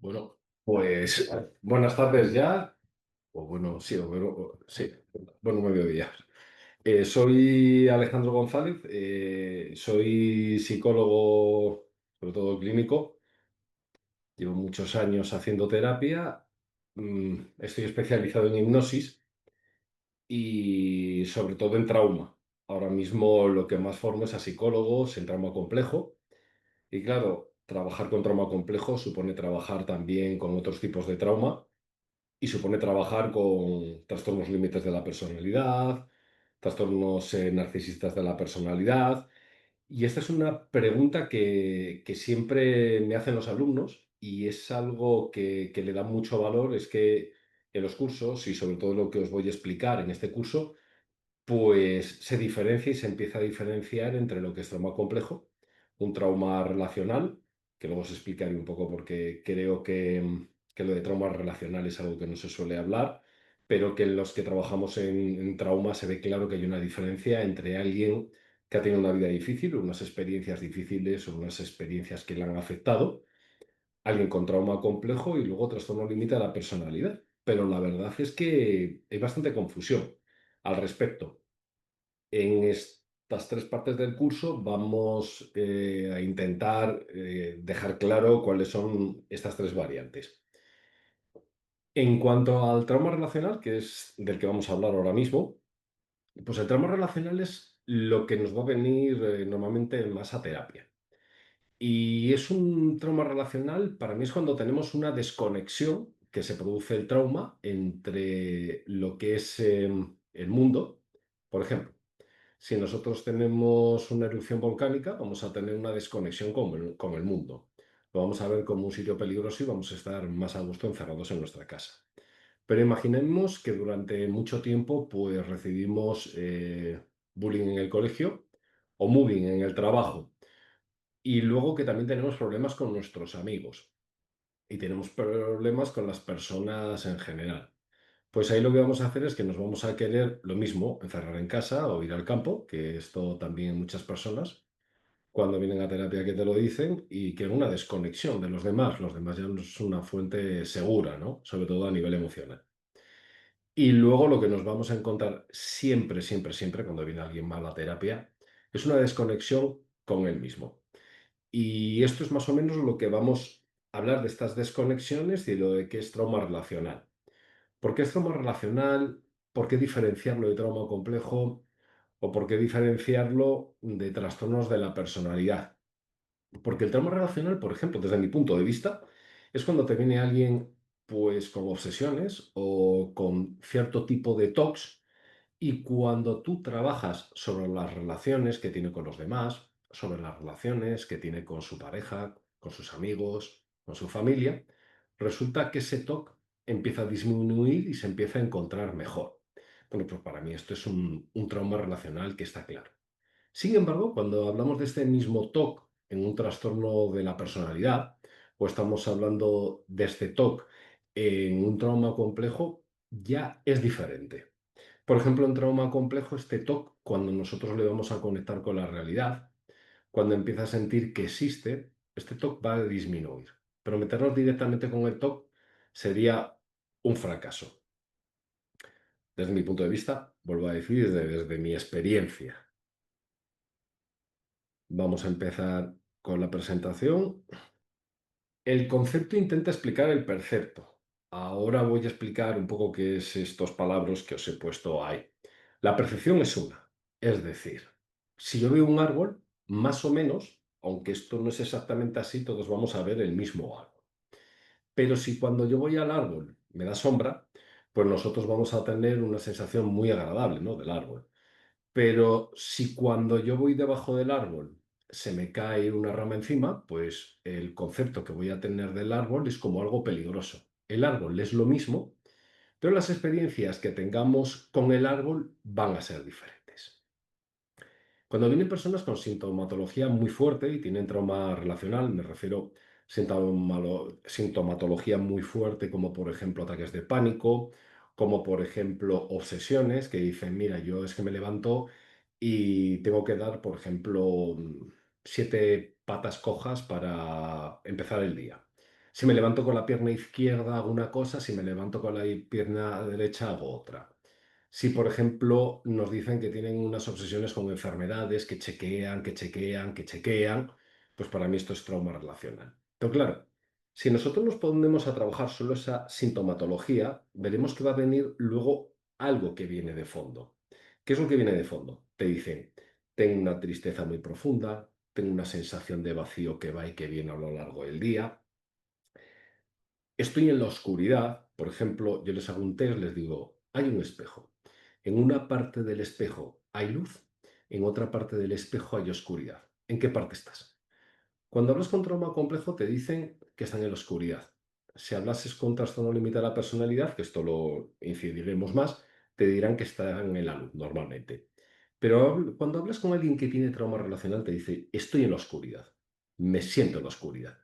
Bueno, pues buenas tardes ya, o bueno, sí, sí, bueno, mediodía. Soy Alejandro González, soy psicólogo, sobre todo clínico, llevo muchos años haciendo terapia, estoy especializado en hipnosis y sobre todo en trauma. Ahora mismo lo que más formo es a psicólogos en trauma complejo. Y claro, trabajar con trauma complejo supone trabajar también con otros tipos de trauma y supone trabajar con trastornos límites de la personalidad, trastornos narcisistas de la personalidad. Y esta es una pregunta que siempre me hacen los alumnos y es algo que le da mucho valor, es que en los cursos y sobre todo lo que os voy a explicar en este curso, pues se diferencia y se empieza a diferenciar entre lo que es trauma complejo, un trauma relacional, que luego os explicaré un poco porque creo que lo de trauma relacional es algo que no se suele hablar, pero que en los que trabajamos en trauma se ve claro que hay una diferencia entre alguien que ha tenido una vida difícil, unas experiencias difíciles o unas experiencias que le han afectado, alguien con trauma complejo y luego trastorno límite de la personalidad. Pero la verdad es que hay bastante confusión al respecto. En estas tres partes del curso vamos a intentar dejar claro cuáles son estas tres variantes. En cuanto al trauma relacional, que es del que vamos a hablar ahora mismo, pues el trauma relacional es lo que nos va a venir normalmente más a terapia. Y es un trauma relacional, para mí es cuando tenemos una desconexión que se produce el trauma entre lo que es el mundo. Por ejemplo, si nosotros tenemos una erupción volcánica, vamos a tener una desconexión con el mundo. Lo vamos a ver como un sitio peligroso y vamos a estar más a gusto encerrados en nuestra casa. Pero imaginemos que durante mucho tiempo pues recibimos bullying en el colegio o mobbing en el trabajo y luego que también tenemos problemas con nuestros amigos y tenemos problemas con las personas en general. Pues ahí lo que vamos a hacer es que nos vamos a querer lo mismo, encerrar en casa o ir al campo, que esto también muchas personas, cuando vienen a terapia que te lo dicen, y que una desconexión de los demás. Los demás ya no es una fuente segura, ¿no? Sobre todo a nivel emocional. Y luego lo que nos vamos a encontrar siempre, siempre, siempre cuando viene alguien mal a terapia, es una desconexión con él mismo. Y esto es más o menos lo que vamos a hablar de estas desconexiones y lo de qué es trauma relacional. ¿Por qué es trauma relacional? ¿Por qué diferenciarlo de trauma complejo? ¿O por qué diferenciarlo de trastornos de la personalidad? Porque el trauma relacional, por ejemplo, desde mi punto de vista, es cuando te viene alguien pues con obsesiones o con cierto tipo de TOCs y cuando tú trabajas sobre las relaciones que tiene con los demás, sobre las relaciones que tiene con su pareja, con sus amigos, con su familia, resulta que ese TOC empieza a disminuir y se empieza a encontrar mejor. Bueno, pues para mí esto es un trauma relacional que está claro. Sin embargo, cuando hablamos de este mismo TOC en un trastorno de la personalidad, o estamos hablando de este TOC en un trauma complejo, ya es diferente. Por ejemplo, en trauma complejo, este TOC, cuando nosotros le vamos a conectar con la realidad, cuando empieza a sentir que existe, este TOC va a disminuir. Pero meternos directamente con el TOC sería un fracaso. Desde mi punto de vista, vuelvo a decir, desde mi experiencia. Vamos a empezar con la presentación. El concepto intenta explicar el percepto. Ahora voy a explicar un poco qué es estos palabras que os he puesto ahí. La percepción es una. Es decir, si yo veo un árbol, más o menos, aunque esto no es exactamente así, todos vamos a ver el mismo árbol. Pero si cuando yo voy al árbol me da sombra, pues nosotros vamos a tener una sensación muy agradable, ¿no? Del árbol. Pero si cuando yo voy debajo del árbol se me cae una rama encima, pues el concepto que voy a tener del árbol es como algo peligroso. El árbol es lo mismo, pero las experiencias que tengamos con el árbol van a ser diferentes. Cuando vienen personas con sintomatología muy fuerte y tienen trauma relacional, me refiero a sintomatología muy fuerte, como por ejemplo ataques de pánico, como por ejemplo obsesiones, que dicen, mira, yo es que me levanto y tengo que dar, por ejemplo, 7 patas cojas para empezar el día. Si me levanto con la pierna izquierda hago una cosa, si me levanto con la pierna derecha hago otra. Si, por ejemplo, nos dicen que tienen unas obsesiones con enfermedades, que chequean, que chequean, que chequean, pues para mí esto es trauma relacional. Pero claro, si nosotros nos ponemos a trabajar solo esa sintomatología, veremos que va a venir luego algo que viene de fondo. ¿Qué es lo que viene de fondo? Te dicen, tengo una tristeza muy profunda, tengo una sensación de vacío que va y que viene a lo largo del día, estoy en la oscuridad, por ejemplo, yo les hago un test, les digo, hay un espejo. En una parte del espejo hay luz, en otra parte del espejo hay oscuridad. ¿En qué parte estás? Cuando hablas con trauma complejo te dicen que están en la oscuridad. Si hablases con trastorno límite de la personalidad, que esto lo incidiremos más, te dirán que están en la luz normalmente. Pero cuando hablas con alguien que tiene trauma relacional te dice, estoy en la oscuridad, me siento en la oscuridad.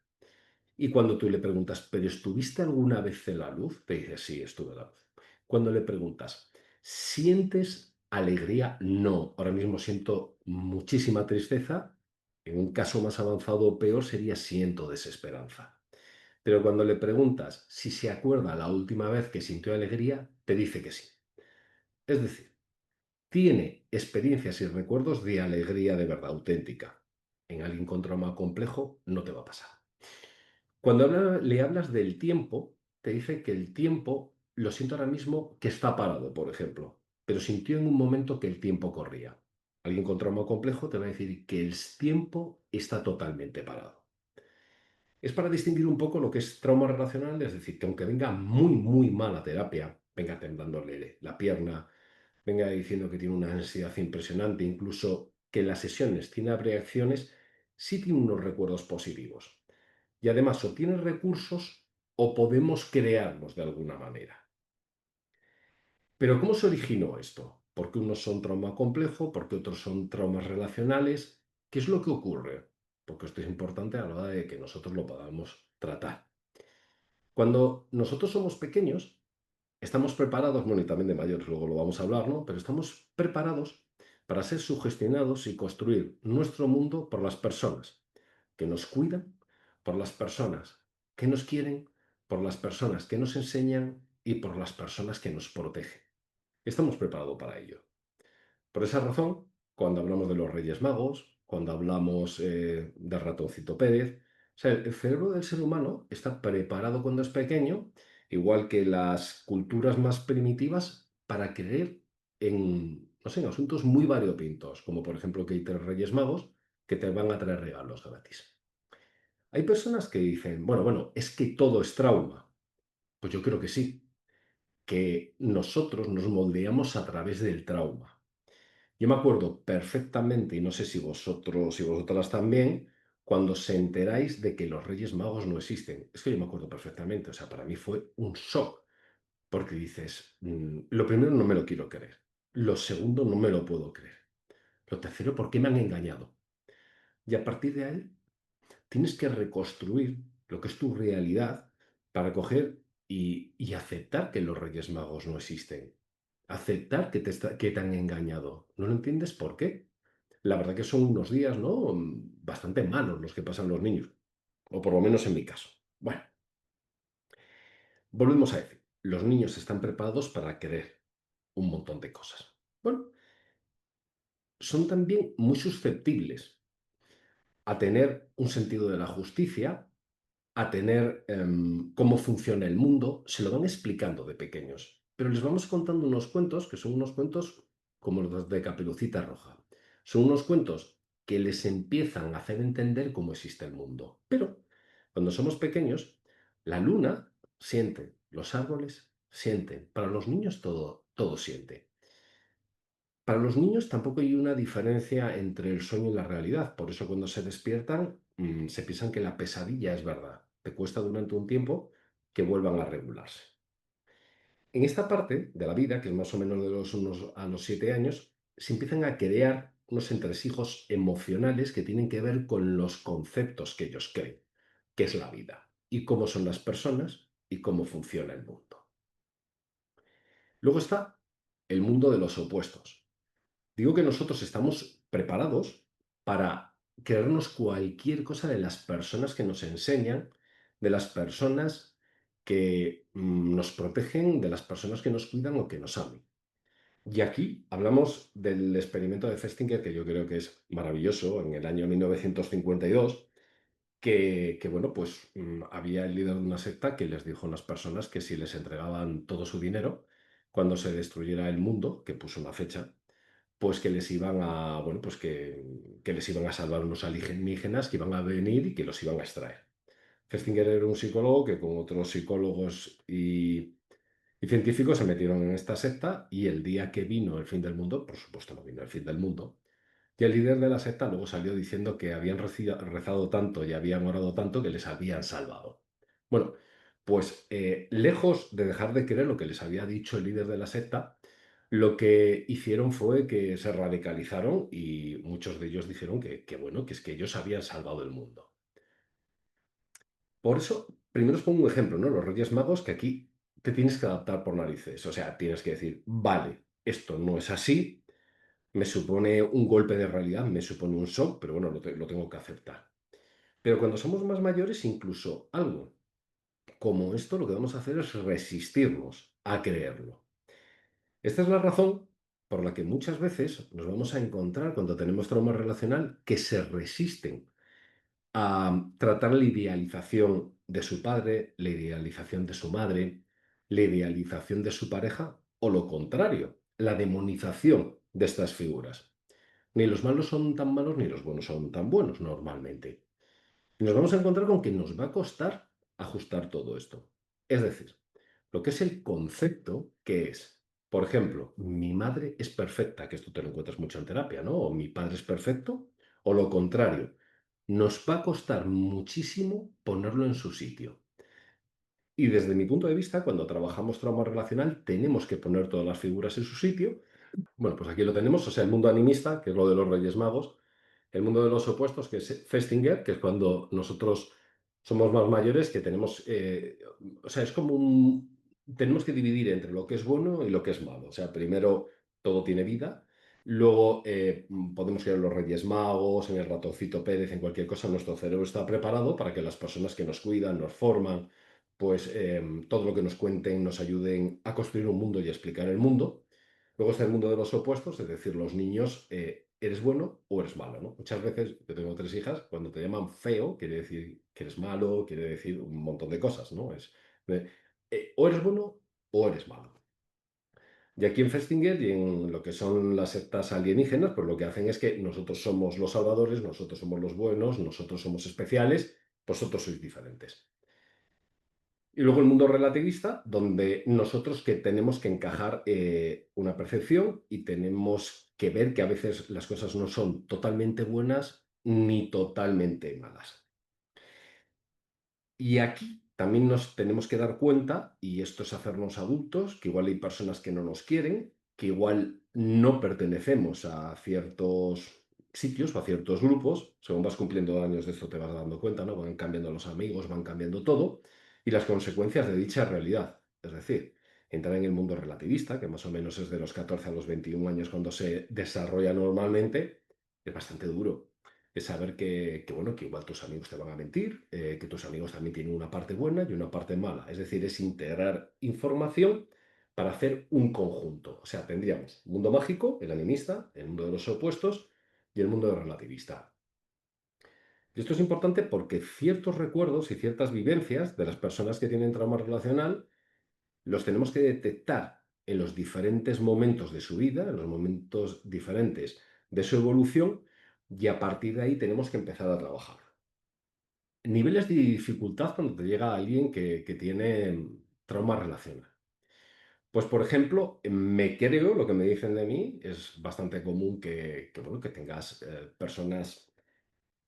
Y cuando tú le preguntas, ¿pero estuviste alguna vez en la luz? Te dice, sí, estuve en la luz. Cuando le preguntas, ¿sientes alegría? No, ahora mismo siento muchísima tristeza. En un caso más avanzado o peor sería siento desesperanza. Pero cuando le preguntas si se acuerda la última vez que sintió alegría, te dice que sí. Es decir, tiene experiencias y recuerdos de alegría de verdad auténtica. En alguien con trauma complejo no te va a pasar. Cuando le hablas del tiempo, te dice que el tiempo lo siento ahora mismo que está parado, por ejemplo, pero sintió en un momento que el tiempo corría. Alguien con trauma complejo te va a decir que el tiempo está totalmente parado. Es para distinguir un poco lo que es trauma relacional, es decir, que aunque venga muy, muy mala terapia, venga temblándole la pierna, venga diciendo que tiene una ansiedad impresionante, incluso que en las sesiones tiene reacciones, sí tiene unos recuerdos positivos. Y además, o tienes recursos o podemos crearlos de alguna manera. Pero ¿cómo se originó esto? ¿Por qué unos son trauma complejo? ¿Por qué otros son traumas relacionales? ¿Qué es lo que ocurre? Porque esto es importante a la hora de que nosotros lo podamos tratar. Cuando nosotros somos pequeños, estamos preparados, bueno, y también de mayores, luego lo vamos a hablar, ¿no? Pero estamos preparados para ser sugestionados y construir nuestro mundo por las personas que nos cuidan, por las personas que nos quieren, por las personas que nos enseñan y por las personas que nos protegen. Estamos preparados para ello. Por esa razón, cuando hablamos de los Reyes Magos, cuando hablamos del ratoncito Pérez, o sea, el cerebro del ser humano está preparado cuando es pequeño, igual que las culturas más primitivas, para creer en, no sé, en asuntos muy variopintos, como por ejemplo que hay tres Reyes Magos que te van a traer regalos gratis. Hay personas que dicen, bueno, es que todo es trauma. Pues yo creo que sí, que nosotros nos moldeamos a través del trauma. Yo me acuerdo perfectamente, y no sé si vosotros y vosotras también, cuando se enteráis de que los Reyes Magos no existen. Es que yo me acuerdo perfectamente, o sea, para mí fue un shock, porque dices, lo primero no me lo quiero creer, lo segundo no me lo puedo creer, lo tercero, ¿por qué me han engañado? Y a partir de ahí tienes que reconstruir lo que es tu realidad para coger y aceptar que los Reyes Magos no existen. Aceptar que te han engañado. ¿No lo entiendes por qué? La verdad que son unos días, ¿no? Bastante malos los que pasan los niños. O por lo menos en mi caso. Bueno, volvemos a decir, los niños están preparados para querer un montón de cosas. Bueno, son también muy susceptibles a tener un sentido de la justicia, a tener cómo funciona el mundo, se lo van explicando de pequeños. Pero les vamos contando unos cuentos que son unos cuentos como los de Caperucita Roja. Son unos cuentos que les empiezan a hacer entender cómo existe el mundo. Pero cuando somos pequeños, la luna siente, los árboles sienten. Para los niños todo siente. Para los niños tampoco hay una diferencia entre el sueño y la realidad. Por eso cuando se despiertan, se piensan que la pesadilla es verdad. Te cuesta durante un tiempo que vuelvan a regularse. En esta parte de la vida, que es más o menos de los unos a los 7 años, se empiezan a crear unos entresijos emocionales que tienen que ver con los conceptos que ellos creen, que es la vida, y cómo son las personas y cómo funciona el mundo. Luego está el mundo de los opuestos. Digo que nosotros estamos preparados para creernos cualquier cosa de las personas que nos enseñan, de las personas que nos protegen, de las personas que nos cuidan o que nos aman. Y aquí hablamos del experimento de Festinger, que yo creo que es maravilloso, en el año 1952, bueno, pues había el líder de una secta que les dijo a unas personas que si les entregaban todo su dinero, cuando se destruyera el mundo, que puso una fecha, pues que les iban a, bueno, pues que les iban a salvar unos alienígenas que iban a venir y que los iban a extraer. Festinger era un psicólogo que con otros psicólogos y científicos se metieron en esta secta y el día que vino el fin del mundo, por supuesto no vino el fin del mundo, y el líder de la secta luego salió diciendo que habían rezado tanto y habían orado tanto que les habían salvado. Bueno, pues lejos de dejar de creer lo que les había dicho el líder de la secta, lo que hicieron fue que se radicalizaron y muchos de ellos dijeron bueno, que es que ellos habían salvado el mundo. Por eso, primero os pongo un ejemplo, ¿no? Los Reyes Magos, que aquí te tienes que adaptar por narices. O sea, tienes que decir, vale, esto no es así, me supone un golpe de realidad, me supone un shock, pero bueno, lo tengo que aceptar. Pero cuando somos más mayores, incluso algo como esto, lo que vamos a hacer es resistirnos a creerlo. Esta es la razón por la que muchas veces nos vamos a encontrar cuando tenemos trauma relacional que se resisten a tratar la idealización de su padre, la idealización de su madre, la idealización de su pareja o lo contrario, la demonización de estas figuras. Ni los malos son tan malos ni los buenos son tan buenos normalmente. Y nos vamos a encontrar con que nos va a costar ajustar todo esto. Es decir, lo que es el concepto que es, por ejemplo, mi madre es perfecta, que esto te lo encuentras mucho en terapia, ¿no? O mi padre es perfecto, o lo contrario, nos va a costar muchísimo ponerlo en su sitio. Y desde mi punto de vista, cuando trabajamos trauma relacional, tenemos que poner todas las figuras en su sitio. Bueno, pues aquí lo tenemos, o sea, el mundo animista, que es lo de los Reyes Magos, el mundo de los opuestos, que es Festinger, que es cuando nosotros somos más mayores, que tenemos, o sea, es como tenemos que dividir entre lo que es bueno y lo que es malo. O sea, primero todo tiene vida, luego podemos ir a los Reyes Magos, en el ratoncito Pérez, en cualquier cosa, nuestro cerebro está preparado para que las personas que nos cuidan, nos forman, pues todo lo que nos cuenten nos ayuden a construir un mundo y a explicar el mundo. Luego está el mundo de los opuestos, es decir, los niños, eres bueno o eres malo, ¿no? Muchas veces, yo tengo tres hijas, cuando te llaman feo, quiere decir que eres malo, quiere decir un montón de cosas, ¿no? O eres bueno o eres malo. Y aquí en Festinger y en lo que son las sectas alienígenas, pues lo que hacen es que nosotros somos los salvadores, nosotros somos los buenos, nosotros somos especiales, vosotros sois diferentes. Y luego el mundo relativista, donde nosotros que tenemos que encajar una percepción y tenemos que ver que a veces las cosas no son totalmente buenas ni totalmente malas. Y aquí también nos tenemos que dar cuenta, y esto es hacernos adultos, que igual hay personas que no nos quieren, que igual no pertenecemos a ciertos sitios o a ciertos grupos. Según vas cumpliendo años de esto te vas dando cuenta, ¿no? Van cambiando los amigos, van cambiando todo, y las consecuencias de dicha realidad. Es decir, entrar en el mundo relativista, que más o menos es de los 14 a los 21 años cuando se desarrolla normalmente, es bastante duro es saber bueno, que igual tus amigos te van a mentir, que tus amigos también tienen una parte buena y una parte mala. Es decir, es integrar información para hacer un conjunto. O sea, tendríamos el mundo mágico, el animista, el mundo de los opuestos y el mundo del relativista. Y esto es importante porque ciertos recuerdos y ciertas vivencias de las personas que tienen trauma relacional los tenemos que detectar en los diferentes momentos de su vida, en los momentos diferentes de su evolución, y a partir de ahí tenemos que empezar a trabajar. Niveles de dificultad cuando te llega alguien que tiene trauma relacional. Pues, por ejemplo, me creo, lo que me dicen de mí, es bastante común bueno, que tengas personas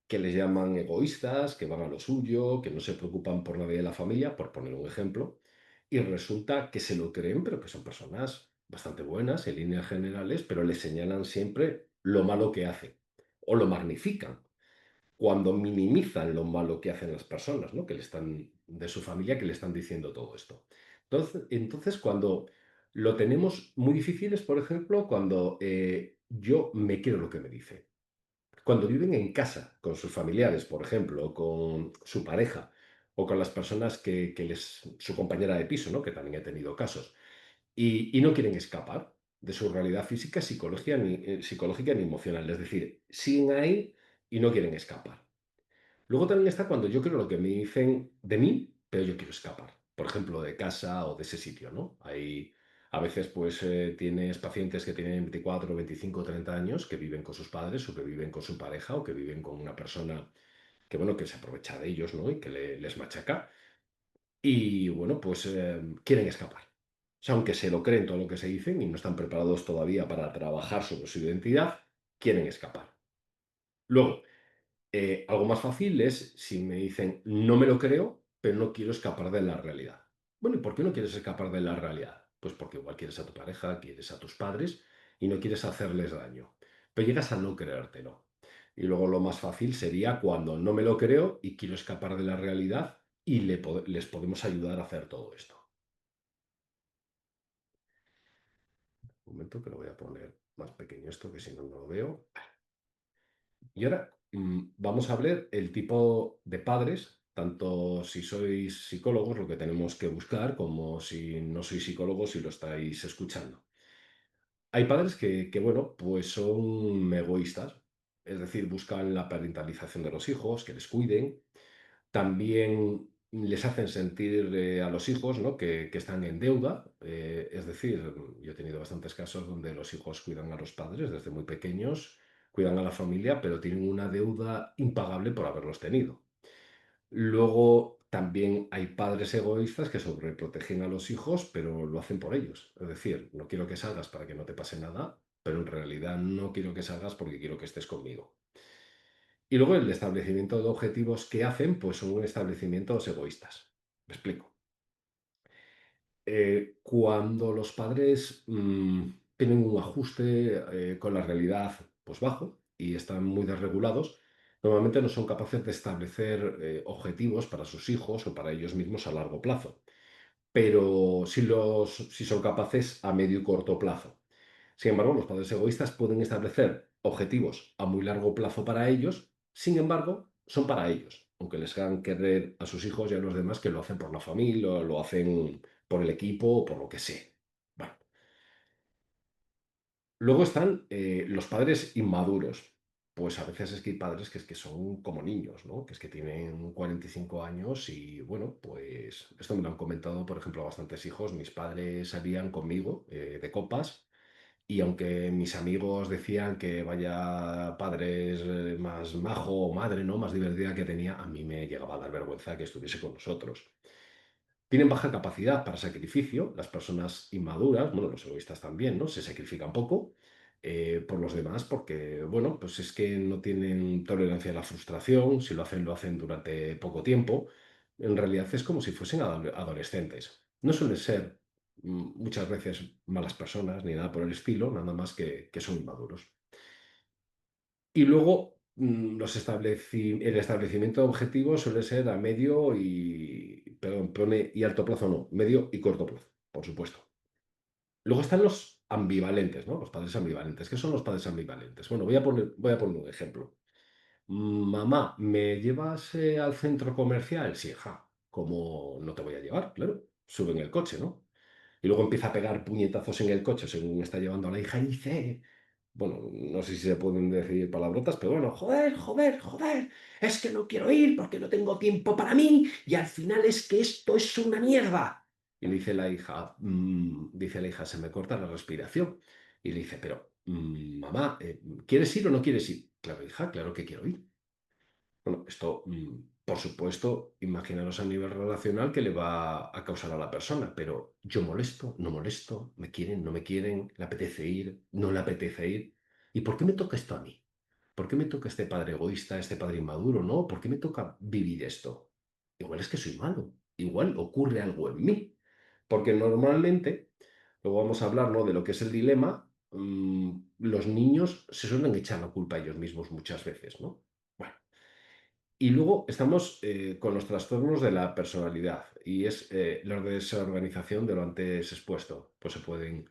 que les llaman egoístas, que van a lo suyo, que no se preocupan por nadie de la familia, por poner un ejemplo, y resulta que se lo creen, pero que son personas bastante buenas en líneas generales, pero les señalan siempre lo malo que hace o lo magnifican cuando minimizan lo malo que hacen las personas, ¿no? Que le están de su familia que le están diciendo todo esto. Entonces cuando lo tenemos muy difícil es, por ejemplo, cuando yo me quiero lo que me dice. Cuando viven en casa con sus familiares, por ejemplo, o con su pareja, o con las personas su compañera de piso, ¿no? Que también he tenido casos. Y no quieren escapar de su realidad física, psicológica ni emocional. Es decir, siguen ahí y no quieren escapar. Luego también está cuando yo creo lo que me dicen de mí, pero yo quiero escapar. Por ejemplo, de casa o de ese sitio, ¿no? Hay, a veces, pues, tienes pacientes que tienen 24, 25, 30 años que viven con sus padres o que viven con su pareja o que viven con una persona que, bueno, que se aprovecha de ellos, ¿no? Y que les machaca. Y, bueno, pues quieren escapar. O sea, aunque se lo creen todo lo que se dicen y no están preparados todavía para trabajar sobre su identidad, quieren escapar. Luego, algo más fácil es si me dicen, no me lo creo, pero no quiero escapar de la realidad. Bueno, ¿y por qué no quieres escapar de la realidad? Pues porque igual quieres a tu pareja, quieres a tus padres y no quieres hacerles daño. Pero llegas a no creértelo. Y luego lo más fácil sería cuando no me lo creo y quiero escapar de la realidad y les podemos ayudar a hacer todo esto. Un momento que lo voy a poner más pequeño esto, que si no, no lo veo. Y ahora vamos a ver el tipo de padres, tanto si sois psicólogos, lo que tenemos que buscar, como si no sois psicólogos y lo estáis escuchando. Hay padres bueno, pues son egoístas, es decir, buscan la parentalización de los hijos, que les cuiden, también les hacen sentir a los hijos, ¿no? que están en deuda. Es decir, yo he tenido bastantes casos donde los hijos cuidan a los padres desde muy pequeños, cuidan a la familia, pero tienen una deuda impagable por haberlos tenido. Luego también hay padres egoístas que sobreprotegen a los hijos, pero lo hacen por ellos. Es decir, no quiero que salgas para que no te pase nada, pero en realidad no quiero que salgas porque quiero que estés conmigo. Y luego el establecimiento de objetivos que hacen, pues son establecimientos egoístas. Me explico. Cuando los padres tienen un ajuste con la realidad pues bajo y están muy desregulados, normalmente no son capaces de establecer objetivos para sus hijos o para ellos mismos a largo plazo, pero sí son capaces a medio y corto plazo. Sin embargo, los padres egoístas pueden establecer objetivos a muy largo plazo para ellos, sin embargo, son para ellos, aunque les hagan querer a sus hijos y a los demás que lo hacen por la familia, o lo hacen por el equipo o por lo que sea. Bueno, luego están los padres inmaduros. Pues a veces es que hay padres que son como niños, ¿no? Que es que tienen 45 años y bueno, pues esto me lo han comentado, por ejemplo, bastantes hijos. Mis padres salían conmigo de copas. Y aunque mis amigos decían que vaya padres más majo o madre, ¿no? Más divertida que tenía, a mí me llegaba a dar vergüenza que estuviese con nosotros. Tienen baja capacidad para sacrificio, las personas inmaduras, bueno, los egoístas también, ¿no? Se sacrifican poco por los demás porque, bueno, pues es que no tienen tolerancia a la frustración, si lo hacen durante poco tiempo. En realidad es como si fuesen adolescentes. No suelen ser muchas veces malas personas ni nada por el estilo, nada más que son inmaduros. Y luego, el establecimiento de objetivos suele ser a medio perdón, pone y alto plazo no, medio y corto plazo, por supuesto. Luego están los ambivalentes, ¿no? Los padres ambivalentes. ¿Qué son los padres ambivalentes? Bueno, voy a poner un ejemplo. Mamá, ¿me llevas al centro comercial? Sí, ja. ¿Cómo no te voy a llevar? Claro, sube en el coche, ¿no? Y luego empieza a pegar puñetazos en el coche según está llevando a la hija y dice, bueno, no sé si se pueden decir palabrotas, pero bueno, joder, joder, joder, es que no quiero ir porque no tengo tiempo para mí y al final es que esto es una mierda. Y le dice la hija, se me corta la respiración. Y le dice, pero mamá, ¿quieres ir o no quieres ir? Claro, hija, claro que quiero ir. Bueno, esto, por supuesto, imaginaros a nivel relacional que le va a causar a la persona, pero yo molesto, no molesto, me quieren, no me quieren, le apetece ir, no le apetece ir. ¿Y por qué me toca esto a mí? ¿Por qué me toca este padre egoísta, este padre inmaduro? ¿No? ¿Por qué me toca vivir esto? Igual es que soy malo, igual ocurre algo en mí, porque normalmente, luego vamos a hablar, ¿no? De lo que es el dilema, los niños se suelen echar la culpa a ellos mismos muchas veces, ¿no? Bueno. Y luego estamos con los trastornos de la personalidad y es la desorganización de lo antes expuesto. Pues se pueden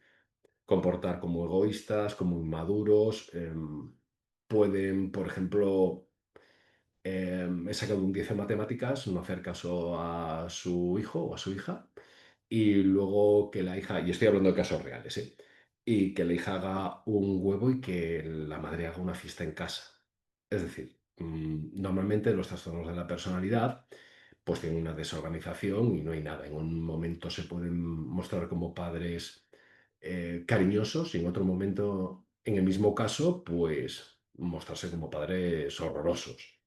comportar como egoístas, como inmaduros, pueden, por ejemplo, he sacado un 10 en matemáticas, no hacer caso a su hijo o a su hija, y luego que la hija, y estoy hablando de casos reales, ¿eh? Y que la hija haga un huevo y que la madre haga una fiesta en casa. Es decir, normalmente los trastornos de la personalidad pues tienen una desorganización y no hay nada. En un momento se pueden mostrar como padres cariñosos y en otro momento, en el mismo caso, pues mostrarse como padres horrorosos.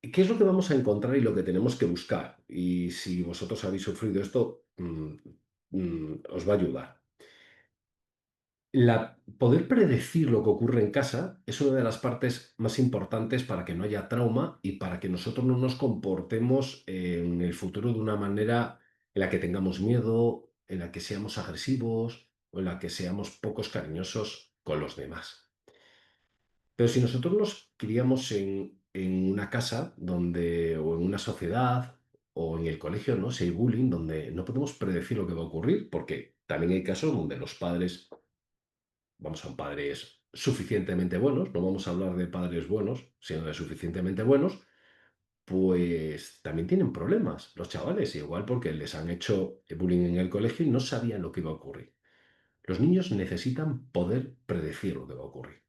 ¿Qué es lo que vamos a encontrar y lo que tenemos que buscar? Y si vosotros habéis sufrido esto, os va a ayudar. Poder predecir lo que ocurre en casa es una de las partes más importantes para que no haya trauma y para que nosotros no nos comportemos en el futuro de una manera en la que tengamos miedo, en la que seamos agresivos o en la que seamos pocos cariñosos con los demás. Pero si nosotros nos criamos en una casa donde, o en una sociedad o en el colegio, ¿no? Si hay bullying, donde no podemos predecir lo que va a ocurrir, porque también hay casos donde los padres, vamos, son padres suficientemente buenos, no vamos a hablar de padres buenos, sino de suficientemente buenos, pues también tienen problemas los chavales, igual porque les han hecho bullying en el colegio y no sabían lo que iba a ocurrir. Los niños necesitan poder predecir lo que va a ocurrir.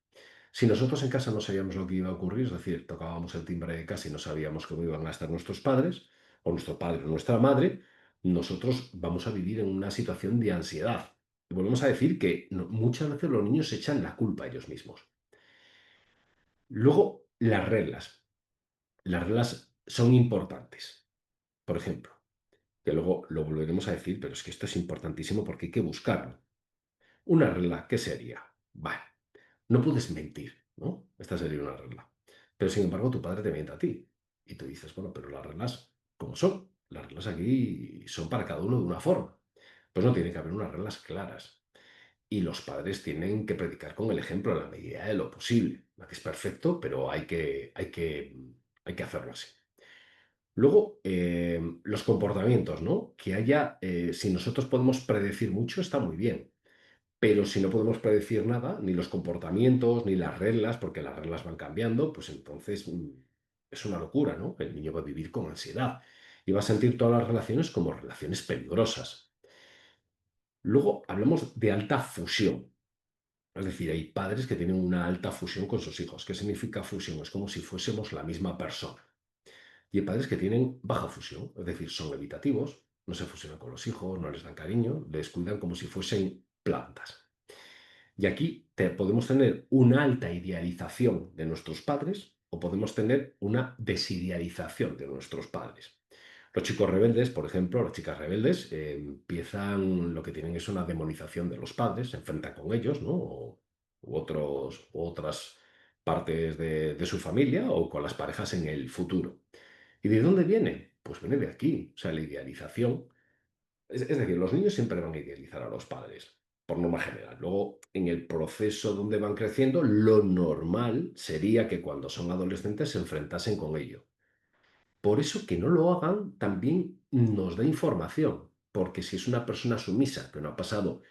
Si nosotros en casa no sabíamos lo que iba a ocurrir, es decir, tocábamos el timbre de casa y no sabíamos cómo iban a estar nuestros padres, o nuestro padre o nuestra madre, nosotros vamos a vivir en una situación de ansiedad. Y volvemos a decir que muchas veces los niños se echan la culpa a ellos mismos. Luego, las reglas. Las reglas son importantes. Por ejemplo, que luego lo volveremos a decir, pero es que esto es importantísimo porque hay que buscarlo. Una regla, ¿qué sería? Vale. No puedes mentir, ¿no? Esta sería una regla. Pero sin embargo, tu padre te miente a ti. Y tú dices, bueno, pero las reglas, ¿cómo son? Las reglas aquí son para cada uno de una forma. Pues no tiene que haber unas reglas claras. Y los padres tienen que predicar con el ejemplo en la medida de lo posible. No que es perfecto, pero hay que hacerlo así. Luego, los comportamientos, ¿no? Que haya, si nosotros podemos predecir mucho, está muy bien. Pero si no podemos predecir nada, ni los comportamientos, ni las reglas, porque las reglas van cambiando, pues entonces es una locura, ¿no? El niño va a vivir con ansiedad y va a sentir todas las relaciones como relaciones peligrosas. Luego hablamos de alta fusión. Es decir, hay padres que tienen una alta fusión con sus hijos. ¿Qué significa fusión? Es como si fuésemos la misma persona. Y hay padres que tienen baja fusión, es decir, son evitativos, no se fusionan con los hijos, no les dan cariño, les cuidan como si fuesen plantas. Y aquí podemos tener una alta idealización de nuestros padres o podemos tener una desidealización de nuestros padres. Los chicos rebeldes, por ejemplo, las chicas rebeldes, empiezan, lo que tienen es una demonización de los padres, se enfrentan con ellos, ¿no? U otras partes de su familia o con las parejas en el futuro. ¿Y de dónde viene? Pues viene de aquí, o sea, la idealización. Es decir, los niños siempre van a idealizar a los padres, por norma general. Luego, en el proceso donde van creciendo, lo normal sería que cuando son adolescentes se enfrentasen con ello. Por eso que no lo hagan también nos da información, porque si es una persona sumisa que no ha pasado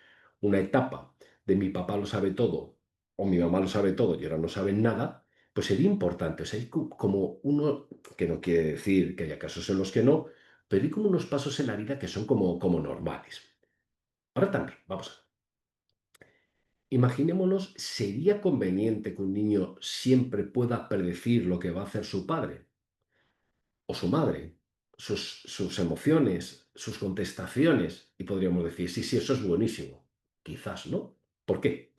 una etapa de mi papá lo sabe todo o mi mamá lo sabe todo y ahora no saben nada, pues sería importante. O sea, hay como uno, que no quiere decir que haya casos en los que no, pero hay como unos pasos en la vida que son como normales. Ahora también, vamos a ver. Imaginémonos, ¿sería conveniente que un niño siempre pueda predecir lo que va a hacer su padre o su madre, sus emociones, sus contestaciones? Y podríamos decir, sí, sí, eso es buenísimo. Quizás no. ¿Por qué?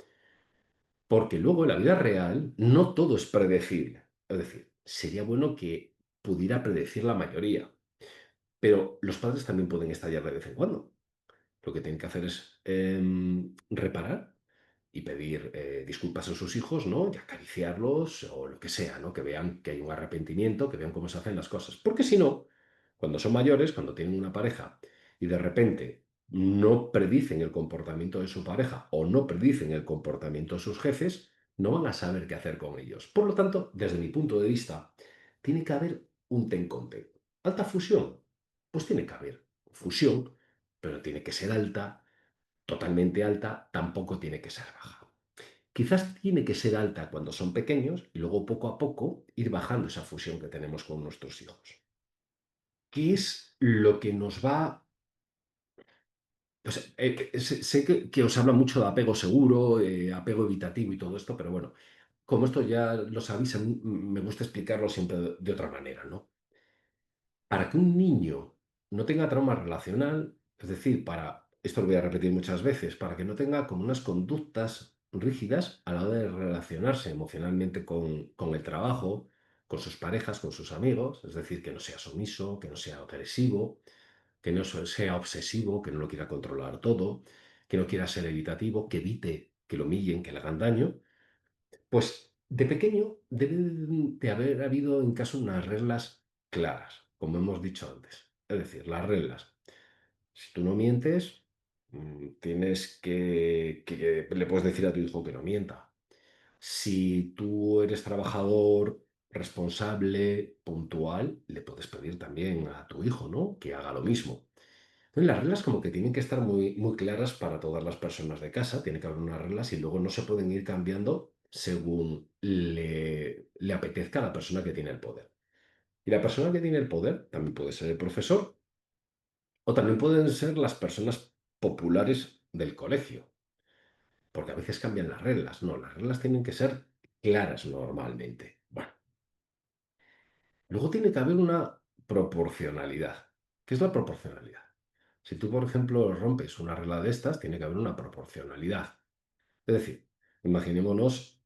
Porque luego en la vida real no todo es predecible. Es decir, sería bueno que pudiera predecir la mayoría, pero los padres también pueden estallar de vez en cuando. Lo que tienen que hacer es reparar y pedir disculpas a sus hijos, ¿no? Y acariciarlos o lo que sea, ¿no? Que vean que hay un arrepentimiento, que vean cómo se hacen las cosas. Porque si no, cuando son mayores, cuando tienen una pareja y de repente no predicen el comportamiento de su pareja o no predicen el comportamiento de sus jefes, no van a saber qué hacer con ellos. Por lo tanto, desde mi punto de vista, tiene que haber un ten con ten. ¿Alta fusión? Pues tiene que haber fusión, pero tiene que ser alta, totalmente alta, tampoco tiene que ser baja. quizás tiene que ser alta cuando son pequeños y luego poco a poco ir bajando esa fusión que tenemos con nuestros hijos. ¿Qué es lo que nos va? O sea, sé que os habla mucho de apego seguro, apego evitativo y todo esto, pero bueno, como esto ya lo sabéis, a mí me gusta explicarlo siempre de otra manera, ¿no? Para que un niño no tenga trauma relacional, es decir, esto lo voy a repetir muchas veces, para que no tenga como unas conductas rígidas a la hora de relacionarse emocionalmente con el trabajo, con sus parejas, con sus amigos, es decir, que no sea sumiso, que no sea agresivo, que no sea obsesivo, que no lo quiera controlar todo, que no quiera ser evitativo, que evite que lo humillen, que le hagan daño, pues de pequeño debe de haber habido en casa unas reglas claras, como hemos dicho antes. Es decir, las reglas. Si tú no mientes, tienes que le puedes decir a tu hijo que no mienta. Si tú eres trabajador responsable, puntual, le puedes pedir también a tu hijo, ¿no? Que haga lo mismo. Entonces, las reglas como que tienen que estar muy, muy claras para todas las personas de casa, tiene que haber unas reglas y luego no se pueden ir cambiando según le apetezca a la persona que tiene el poder. Y la persona que tiene el poder también puede ser el profesor o también pueden ser las personas populares del colegio, porque a veces cambian las reglas. No, las reglas tienen que ser claras normalmente. Bueno, luego tiene que haber una proporcionalidad. ¿Qué es la proporcionalidad? Si tú, por ejemplo, rompes una regla de estas, tiene que haber una proporcionalidad. Es decir, imaginémonos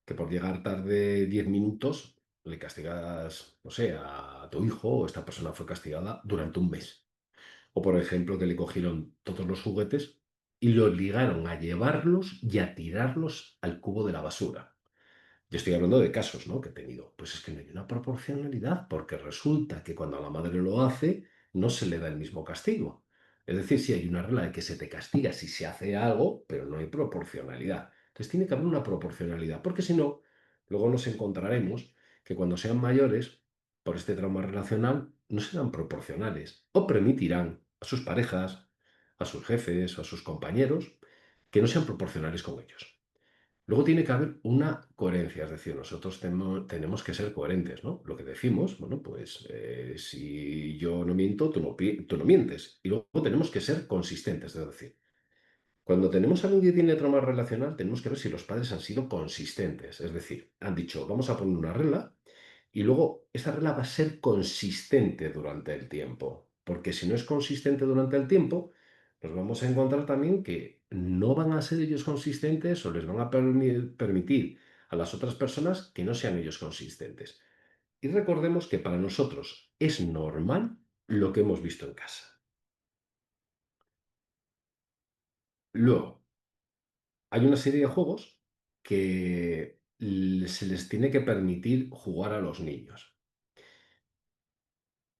que por llegar tarde 10 minutos le castigas, no sé, a tu hijo o esta persona fue castigada durante un mes. O, por ejemplo, que le cogieron todos los juguetes y le obligaron a llevarlos y a tirarlos al cubo de la basura. Yo estoy hablando de casos, ¿no? Que he tenido. Pues es que no hay una proporcionalidad, porque resulta que cuando la madre lo hace, no se le da el mismo castigo. Es decir, sí hay una regla de que se te castiga si se hace algo, pero no hay proporcionalidad. Entonces tiene que haber una proporcionalidad, porque si no, luego nos encontraremos que cuando sean mayores, por este trauma relacional, no serán proporcionales o permitirán a sus parejas, a sus jefes o a sus compañeros que no sean proporcionales con ellos. Luego tiene que haber una coherencia, es decir, nosotros tenemos que ser coherentes, ¿no? Lo que decimos, bueno, pues si yo no miento, tú no mientes. Y luego tenemos que ser consistentes, es decir, cuando tenemos a alguien que tiene trauma relacional, tenemos que ver si los padres han sido consistentes, es decir, han dicho, vamos a poner una regla y luego esa regla va a ser consistente durante el tiempo, porque si no es consistente durante el tiempo, nos vamos a encontrar también que no van a ser ellos consistentes o les van a permitir a las otras personas que no sean ellos consistentes. Y recordemos que para nosotros es normal lo que hemos visto en casa. Luego, hay una serie de juegos que se les tiene que permitir jugar a los niños.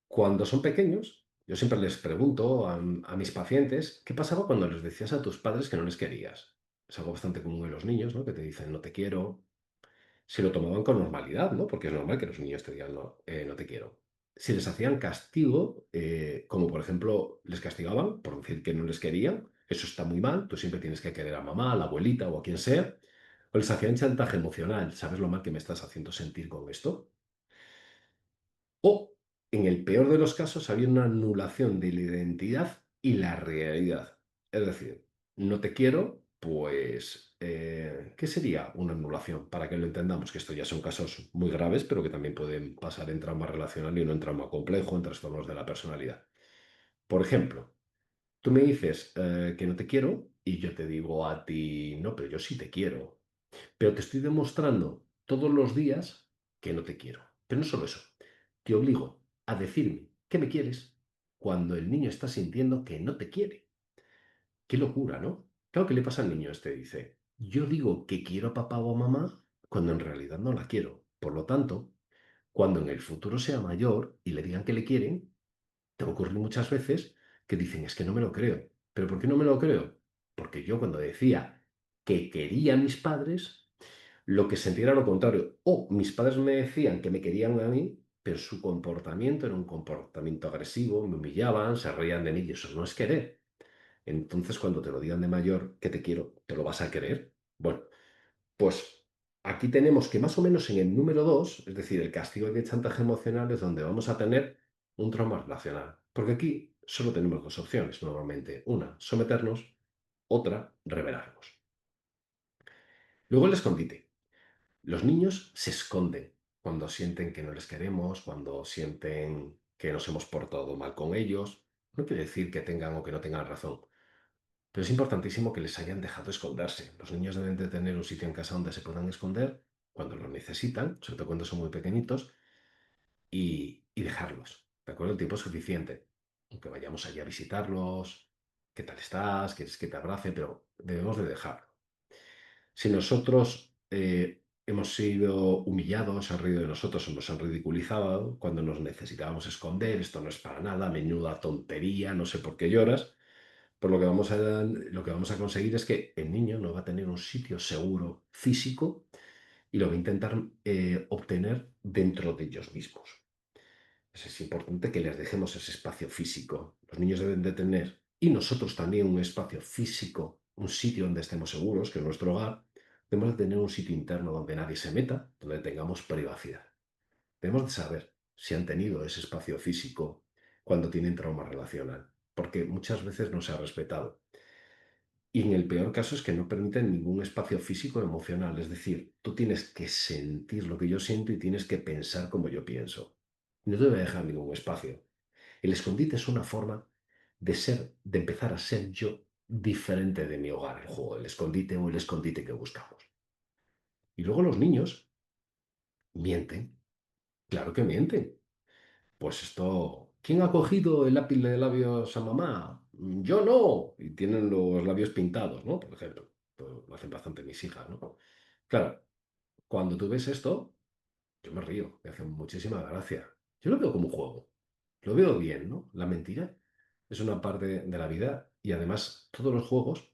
Cuando son pequeños, yo siempre les pregunto a mis pacientes, ¿qué pasaba cuando les decías a tus padres que no les querías? Es algo bastante común en los niños, ¿no? Que te dicen no te quiero. Se lo tomaban con normalidad, ¿no? Porque es normal que los niños te digan no, no te quiero. Si les hacían castigo, como por ejemplo les castigaban por decir que no les querían, eso está muy mal, tú siempre tienes que querer a mamá, a la abuelita o a quien sea, o les hacían chantaje emocional, ¿sabes lo mal que me estás haciendo sentir con esto? O, en el peor de los casos, había una anulación de la identidad y la realidad. Es decir, no te quiero, pues, ¿qué sería una anulación? Para que lo entendamos, que esto ya son casos muy graves, pero que también pueden pasar en trauma relacional y no en trauma complejo, en trastornos de la personalidad. Por ejemplo, tú me dices que no te quiero y yo te digo a ti, no, pero yo sí te quiero. Pero te estoy demostrando todos los días que no te quiero. Pero no solo eso, te obligo a decirme que me quieres cuando el niño está sintiendo que no te quiere. Qué locura, ¿no? Claro, ¿qué le pasa al niño este? Dice, yo digo que quiero a papá o a mamá cuando en realidad no la quiero. Por lo tanto, cuando en el futuro sea mayor y le digan que le quieren, te ocurre muchas veces que dicen, es que no me lo creo. ¿Pero por qué no me lo creo? Porque yo cuando decía que quería a mis padres, lo que sentía era lo contrario. O mis padres me decían que me querían a mí, pero su comportamiento era un comportamiento agresivo, me humillaban, se reían de mí y eso no es querer. Entonces, cuando te lo digan de mayor que te quiero, ¿te lo vas a creer? Bueno, pues aquí tenemos que más o menos en el número 2, es decir, el castigo de chantaje emocional, es donde vamos a tener un trauma relacional. Porque aquí solo tenemos dos opciones normalmente. Una, someternos; otra, rebelarnos. Luego el escondite. Los niños se esconden cuando sienten que no les queremos, cuando sienten que nos hemos portado mal con ellos. No quiere decir que tengan o que no tengan razón, pero es importantísimo que les hayan dejado esconderse. Los niños deben de tener un sitio en casa donde se puedan esconder cuando lo necesitan, sobre todo cuando son muy pequeñitos, y dejarlos, ¿de acuerdo? El tiempo suficiente. Aunque vayamos allí a visitarlos, ¿qué tal estás? ¿Quieres que te abrace? Pero debemos de dejarlo. Si nosotros hemos sido humillados, se han reído de nosotros o nos han ridiculizado cuando nos necesitábamos esconder, esto no es para nada, menuda tontería, no sé por qué lloras, pues lo que vamos a conseguir es que el niño no va a tener un sitio seguro físico y lo va a intentar obtener dentro de ellos mismos. Es importante que les dejemos ese espacio físico. Los niños deben de tener, y nosotros también, un espacio físico, un sitio donde estemos seguros, que es nuestro hogar. Debemos de tener un sitio interno donde nadie se meta, donde tengamos privacidad. Debemos de saber si han tenido ese espacio físico cuando tienen trauma relacional, porque muchas veces no se ha respetado. Y en el peor caso es que no permiten ningún espacio físico o emocional. Es decir, tú tienes que sentir lo que yo siento y tienes que pensar como yo pienso. No te voy a dejar ningún espacio. El escondite es una forma de ser, de empezar a ser yo diferente de mi hogar, el juego, el escondite o el escondite que buscamos. Y luego los niños mienten. Claro que mienten. Pues esto, ¿quién ha cogido el lápiz de labios a mamá? Yo no. Y tienen los labios pintados, ¿no? Por ejemplo. Pues lo hacen bastante mis hijas, ¿no? Claro, cuando tú ves esto, yo me río, me hace muchísima gracia. Yo lo veo como un juego. Lo veo bien, ¿no? La mentira es una parte de la vida y además todos los juegos,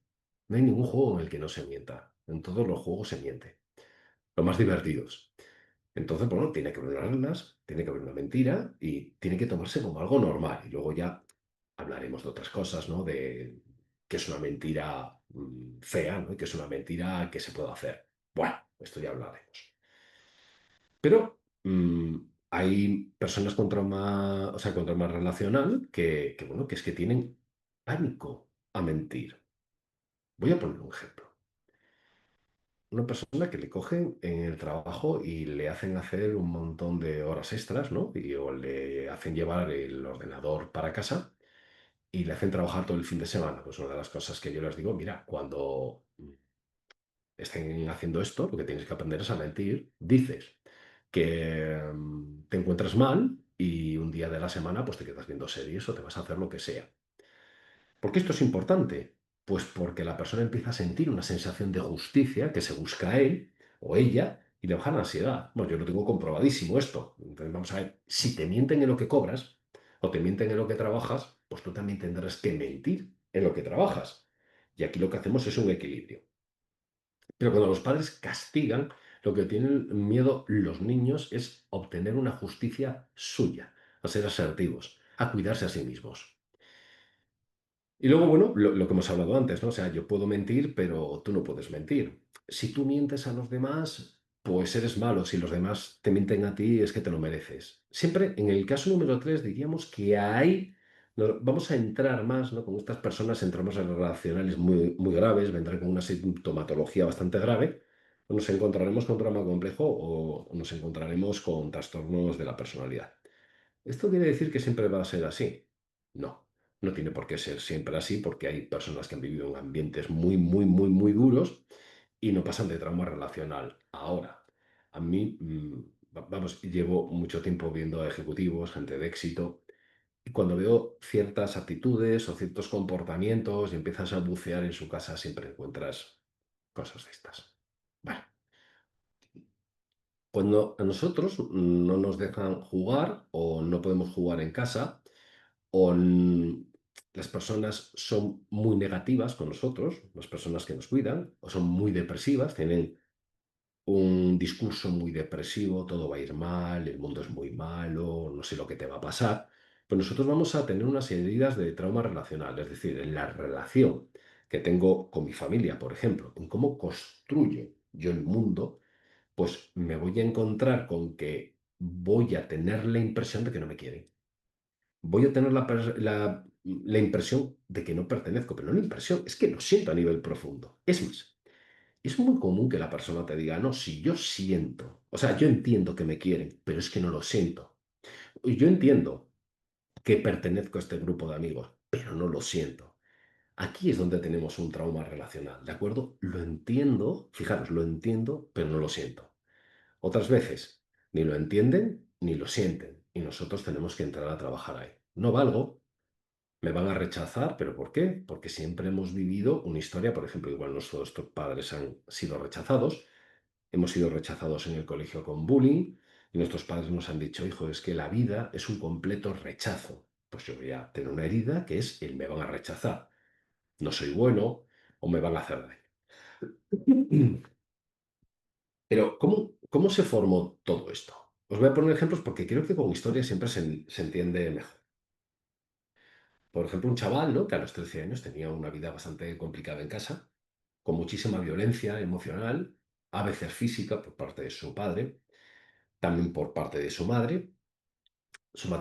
no hay ningún juego en el que no se mienta. En todos los juegos se miente. Los más divertidos. Entonces, bueno, tiene que haber unas reglas, tiene que haber una mentira y tiene que tomarse como algo normal. Y luego ya hablaremos de otras cosas, ¿no? De que es una mentira fea, ¿no? Y que es una mentira que se puede hacer. Bueno, esto ya hablaremos. Pero hay personas con trauma, o sea, con trauma relacional bueno, que es que tienen pánico a mentir. Voy a poner un ejemplo. Una persona que le cogen en el trabajo y le hacen hacer un montón de horas extras, ¿no? O le hacen llevar el ordenador para casa y le hacen trabajar todo el fin de semana. Pues una de las cosas que yo les digo, mira, cuando estén haciendo esto, lo que tienes que aprender es a mentir. Dices que te encuentras mal y un día de la semana pues te quedas viendo series o te vas a hacer lo que sea. ¿Por qué esto es importante? Pues porque la persona empieza a sentir una sensación de justicia que se busca a él o ella y le baja la ansiedad. Bueno, yo lo tengo comprobadísimo esto. Entonces vamos a ver, si te mienten en lo que cobras o te mienten en lo que trabajas, pues tú también tendrás que mentir en lo que trabajas. Y aquí lo que hacemos es un equilibrio. Pero cuando los padres castigan, lo que tienen miedo los niños es obtener una justicia suya, a ser asertivos, a cuidarse a sí mismos. Y luego, bueno, lo que hemos hablado antes, ¿no? O sea, yo puedo mentir, pero tú no puedes mentir. Si tú mientes a los demás, pues eres malo. Si los demás te mienten a ti, es que te lo mereces. Siempre, en el caso número 3 diríamos que ahí vamos a entrar más, ¿no? Con estas personas entramos en relacionales muy, muy graves, vendrán con una sintomatología bastante grave, o nos encontraremos con trauma complejo o nos encontraremos con trastornos de la personalidad. ¿Esto quiere decir que siempre va a ser así? No, no tiene por qué ser siempre así porque hay personas que han vivido en ambientes muy, muy, muy, muy duros y no pasan de trauma relacional. Ahora, a mí, vamos, llevo mucho tiempo viendo a ejecutivos, gente de éxito, y cuando veo ciertas actitudes o ciertos comportamientos y empiezas a bucear en su casa, siempre encuentras cosas de estas. Bueno, cuando a nosotros no nos dejan jugar o no podemos jugar en casa, o las personas son muy negativas con nosotros, las personas que nos cuidan, o son muy depresivas, tienen un discurso muy depresivo, todo va a ir mal, el mundo es muy malo, no sé lo que te va a pasar. Pues nosotros vamos a tener unas heridas de trauma relacional, es decir, en la relación que tengo con mi familia, por ejemplo, en cómo construyo yo el mundo, pues me voy a encontrar con que voy a tener la impresión de que no me quieren. Voy a tener la impresión de que no pertenezco, pero no la impresión, es que lo siento a nivel profundo. Es más, es muy común que la persona te diga, no, si yo siento, o sea, yo entiendo que me quieren, pero es que no lo siento. Y yo entiendo que pertenezco a este grupo de amigos, pero no lo siento. Aquí es donde tenemos un trauma relacional, ¿de acuerdo? Lo entiendo, fijaros, lo entiendo, pero no lo siento. Otras veces ni lo entienden ni lo sienten y nosotros tenemos que entrar a trabajar ahí. No valgo, me van a rechazar, ¿pero por qué? Porque siempre hemos vivido una historia, por ejemplo, igual nuestros padres han sido rechazados, hemos sido rechazados en el colegio con bullying y nuestros padres nos han dicho, hijo, es que la vida es un completo rechazo. Pues yo voy a tener una herida que es el me van a rechazar. No soy bueno o me van a hacer daño. Pero ¿cómo se formó todo esto? Os voy a poner ejemplos porque creo que con historia siempre se entiende mejor. Por ejemplo, un chaval, ¿no? Que a los 13 años tenía una vida bastante complicada en casa, con muchísima violencia emocional, a veces física por parte de su padre, también por parte de su madre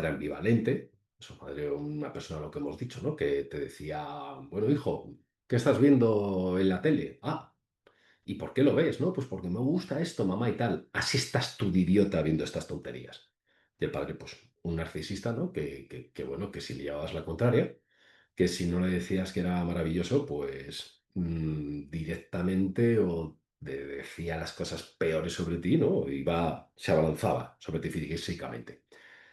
ambivalente, su madre una persona, lo que hemos dicho, ¿no? Que te decía, bueno, hijo, ¿qué estás viendo en la tele? Ah, ¿y por qué lo ves? No, pues porque me gusta esto, mamá y tal. Así estás tú de idiota viendo estas tonterías. Y el padre, pues, un narcisista, ¿no? Que, bueno, que si le llevabas la contraria, que si no le decías que era maravilloso, pues directamente o decía las cosas peores sobre ti, ¿no? Se abalanzaba sobre ti físicamente.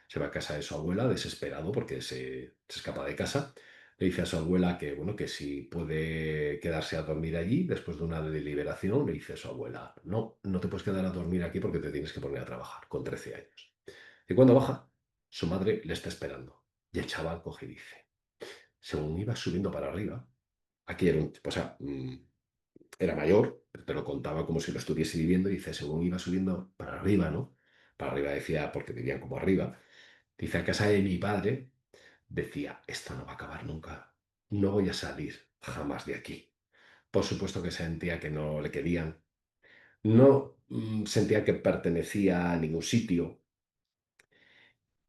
Se va a casa de su abuela desesperado porque se escapa de casa. Le dice a su abuela que, bueno, que si puede quedarse a dormir allí después de una deliberación, le dice a su abuela, no, no te puedes quedar a dormir aquí porque te tienes que poner a trabajar con 13 años. Y cuando baja, su madre le está esperando. Y el chaval coge y dice, según iba subiendo para arriba, aquí era o sea, era mayor, pero lo contaba como si lo estuviese viviendo, y dice, según iba subiendo para arriba, ¿no? Para arriba decía, porque vivían como arriba, dice, a casa de mi padre, decía, esto no va a acabar nunca, no voy a salir jamás de aquí. Por supuesto que sentía que no le querían, no sentía que pertenecía a ningún sitio,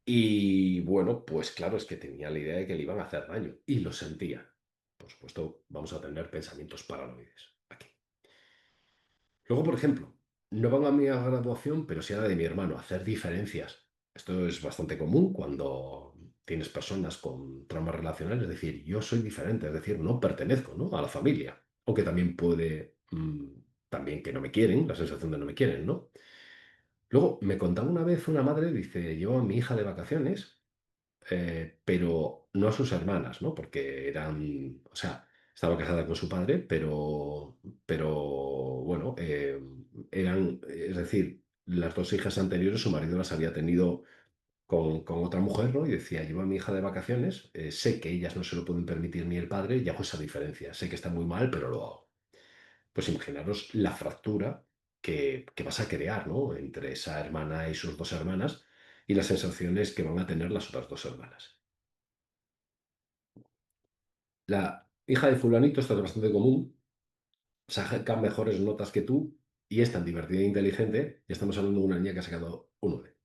y bueno, pues claro, es que tenía la idea de que le iban a hacer daño, y lo sentía. Por supuesto, vamos a tener pensamientos paranoides aquí. Luego, por ejemplo, no van a mi graduación, pero sí a la de mi hermano, a hacer diferencias. Esto es bastante común cuando tienes personas con traumas relacionales, es decir, yo soy diferente, es decir, no pertenezco, ¿no? A la familia, aunque también puede, también que no me quieren, la sensación de no me quieren, ¿no? Luego, me contaba una vez una madre, dice, llevo a mi hija de vacaciones pero no a sus hermanas, ¿no? Porque eran, o sea, estaba casada con su padre, pero bueno, eran, es decir, las dos hijas anteriores, su marido las había tenido con otra mujer, ¿no? Y decía, llevo a mi hija de vacaciones, sé que ellas no se lo pueden permitir ni el padre, y hago esa diferencia. Sé que está muy mal, pero lo hago. Pues imaginaros la fractura que vas a crear, ¿no? Entre esa hermana y sus dos hermanas y las sensaciones que van a tener las otras dos hermanas. La hija de fulanito, esto es bastante común, saca mejores notas que tú y es tan divertida e inteligente, y estamos hablando de una niña que ha sacado un 9.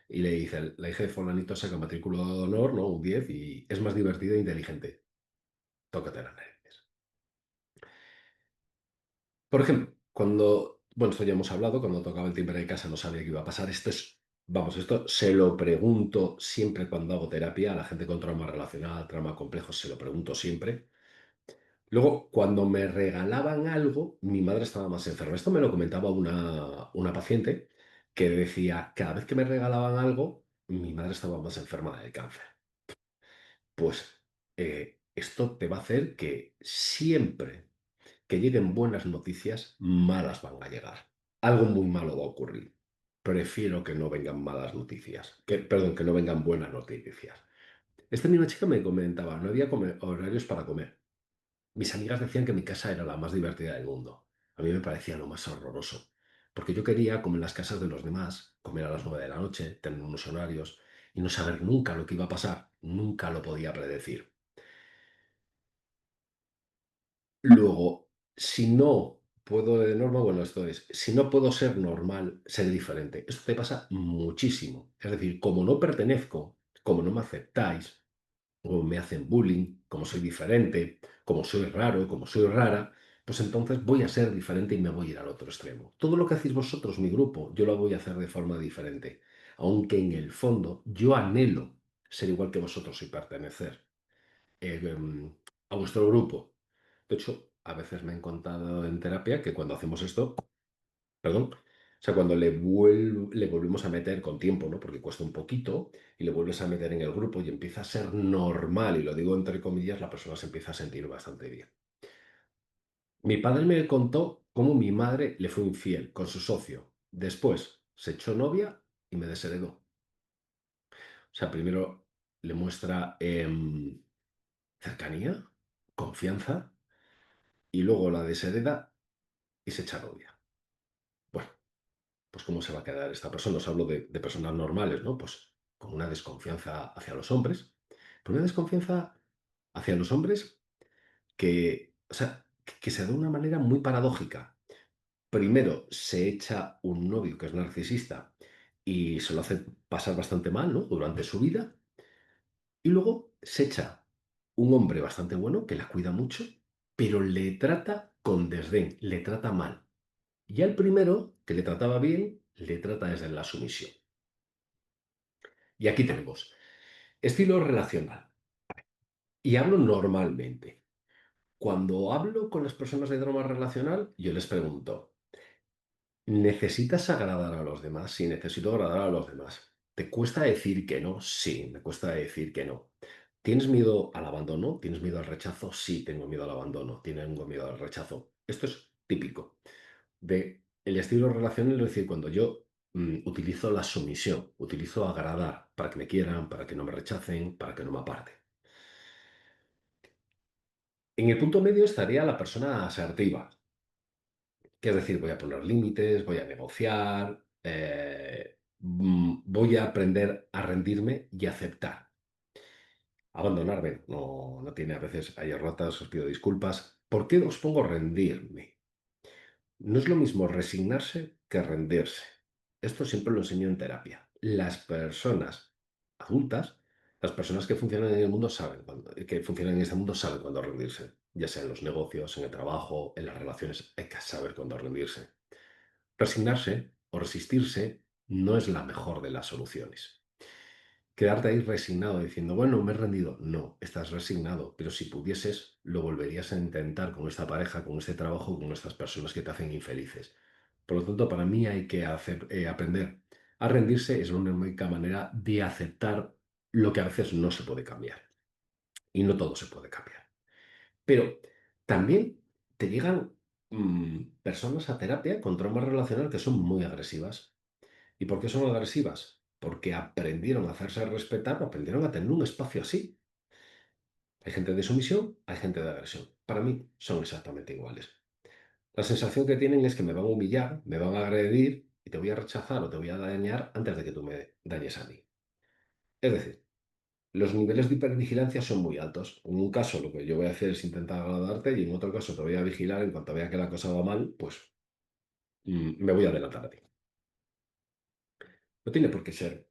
Y le dice, la hija de fulanito saca matrícula de honor, ¿no? Un 10 y es más divertida e inteligente. Tócate las narices. Por ejemplo, bueno, esto ya hemos hablado, cuando tocaba el timbre de casa no sabía qué iba a pasar. Vamos, esto se lo pregunto siempre cuando hago terapia a la gente con trauma relacional, trauma complejo, se lo pregunto siempre. Luego, cuando me regalaban algo, mi madre estaba más enferma. Esto me lo comentaba una paciente que decía, cada vez que me regalaban algo, mi madre estaba más enferma de cáncer. Pues esto te va a hacer que siempre que lleguen buenas noticias, malas van a llegar. Algo muy malo va a ocurrir. Prefiero que no vengan malas noticias, perdón, que no vengan buenas noticias. Esta misma chica me comentaba, no había horarios para comer. Mis amigas decían que mi casa era la más divertida del mundo. A mí me parecía lo más horroroso, porque yo quería, como en las casas de los demás, comer a las 9 de la noche, tener unos horarios. y no saber nunca lo que iba a pasar. Nunca lo podía predecir. Luego, si no puedo de norma, bueno, esto es, si no puedo ser normal, ser diferente. Esto te pasa muchísimo. Es decir, como no pertenezco, como no me aceptáis, como me hacen bullying, como soy diferente, como soy raro, como soy rara, pues entonces voy a ser diferente y me voy a ir al otro extremo. Todo lo que hacéis vosotros, mi grupo, yo lo voy a hacer de forma diferente. Aunque en el fondo yo anhelo ser igual que vosotros y pertenecer a vuestro grupo. De hecho, a veces me han contado en terapia que cuando hacemos esto, perdón, o sea, cuando le volvemos a meter con tiempo, ¿no? Porque cuesta un poquito, y le vuelves a meter en el grupo y empieza a ser normal, y lo digo entre comillas, la persona se empieza a sentir bastante bien. Mi padre me contó cómo mi madre le fue infiel con su socio. Después se echó novia y me desheredó. O sea, primero le muestra cercanía, confianza, y luego la deshereda y se echa novia. Bueno, pues ¿cómo se va a quedar esta persona? Os hablo de personas normales, ¿no? Pues con una desconfianza hacia los hombres, pero una desconfianza hacia los hombres que, o sea, que se da de una manera muy paradójica. Primero se echa un novio que es narcisista y se lo hace pasar bastante mal, ¿no? Durante su vida. Y luego se echa un hombre bastante bueno que la cuida mucho, pero le trata con desdén, le trata mal. Y al primero, que le trataba bien, le trata desde la sumisión. Y aquí tenemos estilo relacional. Y hablo normalmente. Cuando hablo con las personas de drama relacional, yo les pregunto, ¿necesitas agradar a los demás? Sí, necesito agradar a los demás. ¿Te cuesta decir que no? Sí, me cuesta decir que no. ¿Tienes miedo al abandono? ¿Tienes miedo al rechazo? Sí, tengo miedo al abandono, tengo miedo al rechazo. Esto es típico de el estilo relacional, es decir, cuando yo utilizo la sumisión, utilizo agradar para que me quieran, para que no me rechacen, para que no me aparten. En el punto medio estaría la persona asertiva, que es decir, voy a poner límites, voy a negociar, voy a aprender a rendirme y aceptar. Abandonarme, no, no tiene a veces hay erratas, os pido disculpas. ¿Por qué os pongo rendirme? No es lo mismo resignarse que rendirse. Esto siempre lo enseño en terapia. Las personas adultas, las personas que funcionan en el mundo saben que funcionan en este mundo saben cuándo rendirse, ya sea en los negocios, en el trabajo, en las relaciones, hay que saber cuándo rendirse. Resignarse o resistirse no es la mejor de las soluciones. Quedarte ahí resignado diciendo, bueno, me he rendido. No, estás resignado, pero si pudieses, lo volverías a intentar con esta pareja, con este trabajo, con estas personas que te hacen infelices. Por lo tanto, para mí hay que aprender a rendirse, es la única manera de aceptar lo que a veces no se puede cambiar. Y no todo se puede cambiar. Pero también te llegan personas a terapia con trauma relacional que son muy agresivas. ¿Y por qué son agresivas? Porque aprendieron a hacerse respetar, aprendieron a tener un espacio así. Hay gente de sumisión, hay gente de agresión. Para mí son exactamente iguales. La sensación que tienen es que me van a humillar, me van a agredir y te voy a rechazar o te voy a dañar antes de que tú me dañes a mí. Es decir, los niveles de hipervigilancia son muy altos. En un caso lo que yo voy a hacer es intentar agradarte y en otro caso te voy a vigilar en cuanto vea que la cosa va mal, pues me voy a adelantar a ti. No tiene por qué ser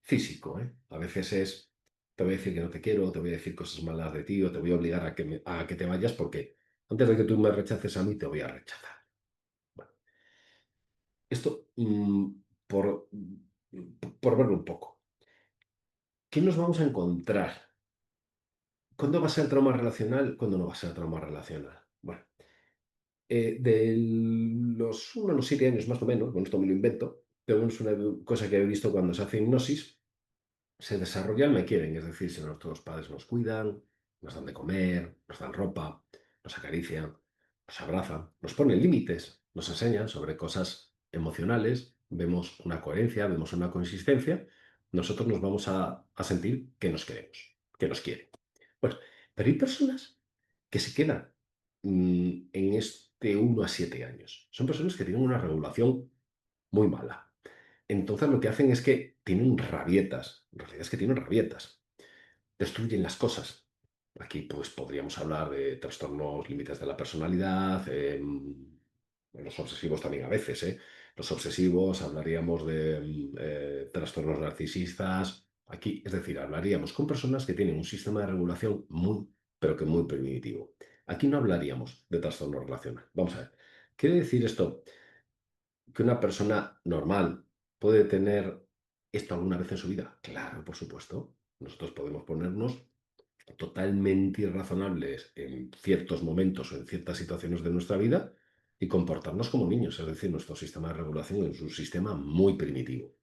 físico, ¿eh? A veces es, te voy a decir que no te quiero, te voy a decir cosas malas de ti o te voy a obligar a que te vayas porque antes de que tú me rechaces a mí, te voy a rechazar. Bueno, esto por verlo un poco. ¿Qué nos vamos a encontrar? ¿Cuándo va a ser trauma relacional? ¿Cuándo no va a ser trauma relacional? Bueno, de los 1 a los 7 años más o menos, bueno, esto me lo invento, pero bueno, es una cosa que he visto cuando se hace hipnosis, se desarrollan, me quieren, es decir, si nuestros padres nos cuidan, nos dan de comer, nos dan ropa, nos acarician, nos abrazan, nos ponen límites, nos enseñan sobre cosas emocionales, vemos una coherencia, vemos una consistencia, nosotros nos vamos a sentir que nos queremos, que nos quieren. Bueno, pero hay personas que se quedan en este 1 a 7 años. Son personas que tienen una regulación muy mala. Entonces lo que hacen es que tienen rabietas. En realidad es que tienen rabietas. Destruyen las cosas. Aquí pues podríamos hablar de trastornos límites de la personalidad, los obsesivos también a veces, ¿eh? Los obsesivos, hablaríamos de trastornos narcisistas. Aquí, es decir, hablaríamos con personas que tienen un sistema de regulación muy, pero que muy primitivo. Aquí no hablaríamos de trastorno relacional. Vamos a ver. ¿Quiere decir esto que una persona normal puede tener esto alguna vez en su vida? Claro, por supuesto. Nosotros podemos ponernos totalmente irrazonables en ciertos momentos o en ciertas situaciones de nuestra vida y comportarnos como niños, es decir, nuestro sistema de regulación es un sistema muy primitivo.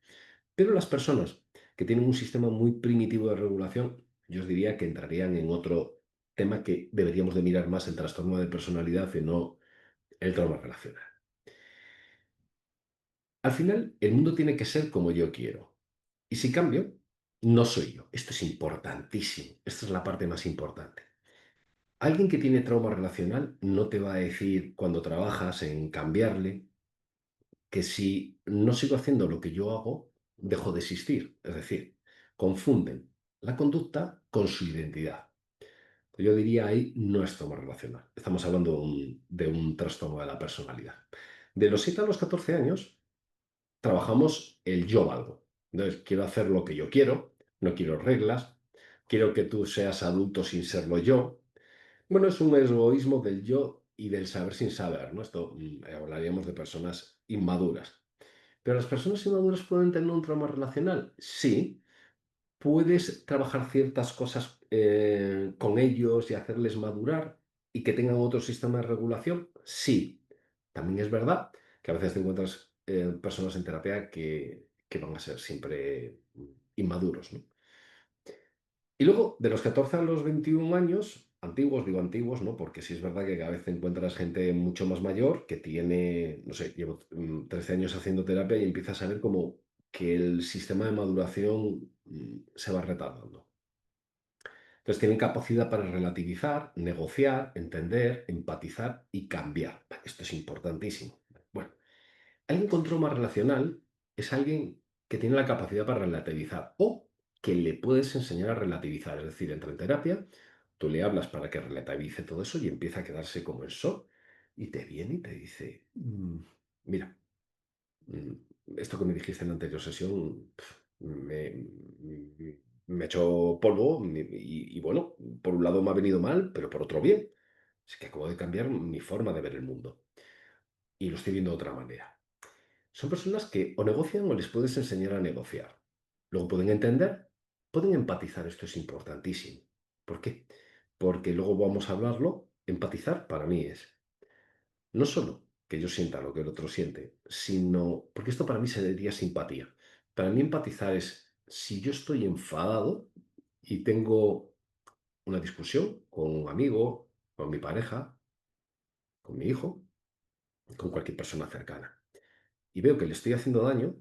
Pero las personas que tienen un sistema muy primitivo de regulación, yo os diría que entrarían en otro tema que deberíamos de mirar más el trastorno de personalidad y no el trauma relacional. Al final, el mundo tiene que ser como yo quiero. Y si cambio, no soy yo. Esto es importantísimo. Esta es la parte más importante. Alguien que tiene trauma relacional no te va a decir cuando trabajas en cambiarle que si no sigo haciendo lo que yo hago, dejo de existir. Es decir, confunden la conducta con su identidad. Yo diría ahí no es trauma relacional. Estamos hablando de un trastorno de la personalidad. De los 7 a los 14 años trabajamos el yo valgo. Entonces, quiero hacer lo que yo quiero, no quiero reglas, quiero que tú seas adulto sin serlo yo. Bueno, es un egoísmo del yo y del saber sin saber, ¿no? Esto hablaríamos de personas inmaduras. ¿Pero las personas inmaduras pueden tener un trauma relacional? Sí. ¿Puedes trabajar ciertas cosas con ellos y hacerles madurar y que tengan otro sistema de regulación? Sí. También es verdad que a veces te encuentras personas en terapia que van a ser siempre inmaduros, ¿no? Y luego, de los 14 a los 21 años, antiguos, digo antiguos, ¿no? Porque sí es verdad que cada vez te encuentras gente mucho más mayor que tiene, no sé, llevo 13 años haciendo terapia y empiezas a ver como que el sistema de maduración se va retardando. Entonces tienen capacidad para relativizar, negociar, entender, empatizar y cambiar. Esto es importantísimo. Bueno, alguien con trauma relacional es alguien que tiene la capacidad para relativizar o que le puedes enseñar a relativizar. Es decir, entra en terapia, tú le hablas para que relativice todo eso y empieza a quedarse como en shock y te viene y te dice, mira, mm, esto que me dijiste en la anterior sesión me echó polvo y bueno, por un lado me ha venido mal, pero por otro bien. Es que acabo de cambiar mi forma de ver el mundo y lo estoy viendo de otra manera. Son personas que o negocian o les puedes enseñar a negociar. Luego pueden entender, pueden empatizar. Esto es importantísimo. ¿Por qué? Porque luego vamos a hablarlo. Empatizar para mí es no solo que yo sienta lo que el otro siente, sino, porque esto para mí sería simpatía. Para mí empatizar es si yo estoy enfadado y tengo una discusión con un amigo, con mi pareja, con mi hijo, con cualquier persona cercana y veo que le estoy haciendo daño,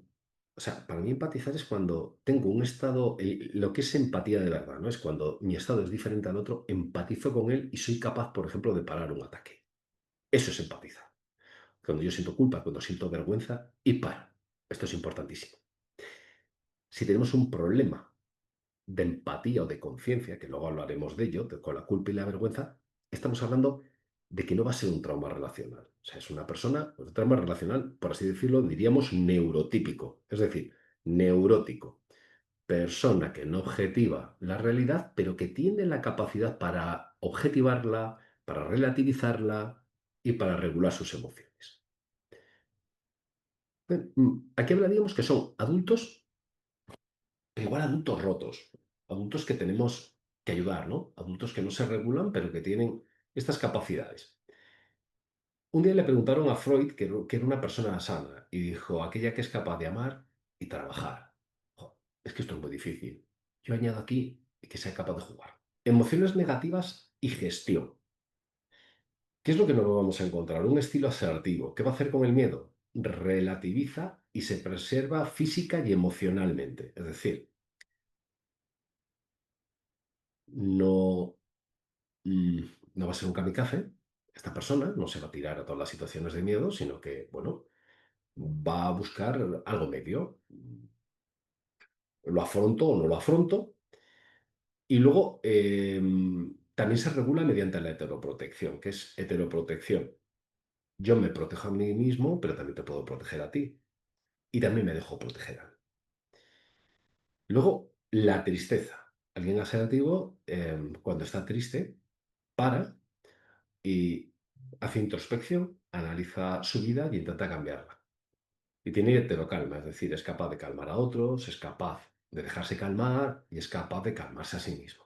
o sea, para mí empatizar es cuando tengo un estado, lo que es empatía de verdad, ¿no? Es cuando mi estado es diferente al otro, empatizo con él y soy capaz, por ejemplo, de parar un ataque. Eso es empatizar. Cuando yo siento culpa, cuando siento vergüenza y paro. Esto es importantísimo. Si tenemos un problema de empatía o de conciencia, que luego hablaremos de ello, con la culpa y la vergüenza, estamos hablando de que no va a ser un trauma relacional. O sea, es una persona, un trauma relacional, por así decirlo, diríamos neurotípico, es decir, neurótico. Persona que no objetiva la realidad, pero que tiene la capacidad para objetivarla, para relativizarla y para regular sus emociones. Aquí hablaríamos que son adultos pero igual adultos rotos, adultos que tenemos que ayudar, ¿no? Adultos que no se regulan, pero que tienen estas capacidades. Un día le preguntaron a Freud que era una persona sana y dijo, aquella que es capaz de amar y trabajar. Jo, es que esto es muy difícil. Yo añado aquí que sea capaz de jugar. Emociones negativas y gestión. ¿Qué es lo que nos vamos a encontrar? Un estilo asertivo. ¿Qué va a hacer con el miedo? Relativiza y se preserva física y emocionalmente. Es decir, no mm, no va a ser un kamikaze. Esta persona no se va a tirar a todas las situaciones de miedo, sino que, bueno, va a buscar algo medio. Lo afronto o no lo afronto. Y luego también se regula mediante la heteroprotección, que es heteroprotección. Yo me protejo a mí mismo, pero también te puedo proteger a ti. Y también me dejo proteger a mí. Luego, la tristeza. Alguien asertivo, cuando está triste, para y hace introspección, analiza su vida y intenta cambiarla. Y tiene heterocalma, es decir, es capaz de calmar a otros, es capaz de dejarse calmar y es capaz de calmarse a sí mismo.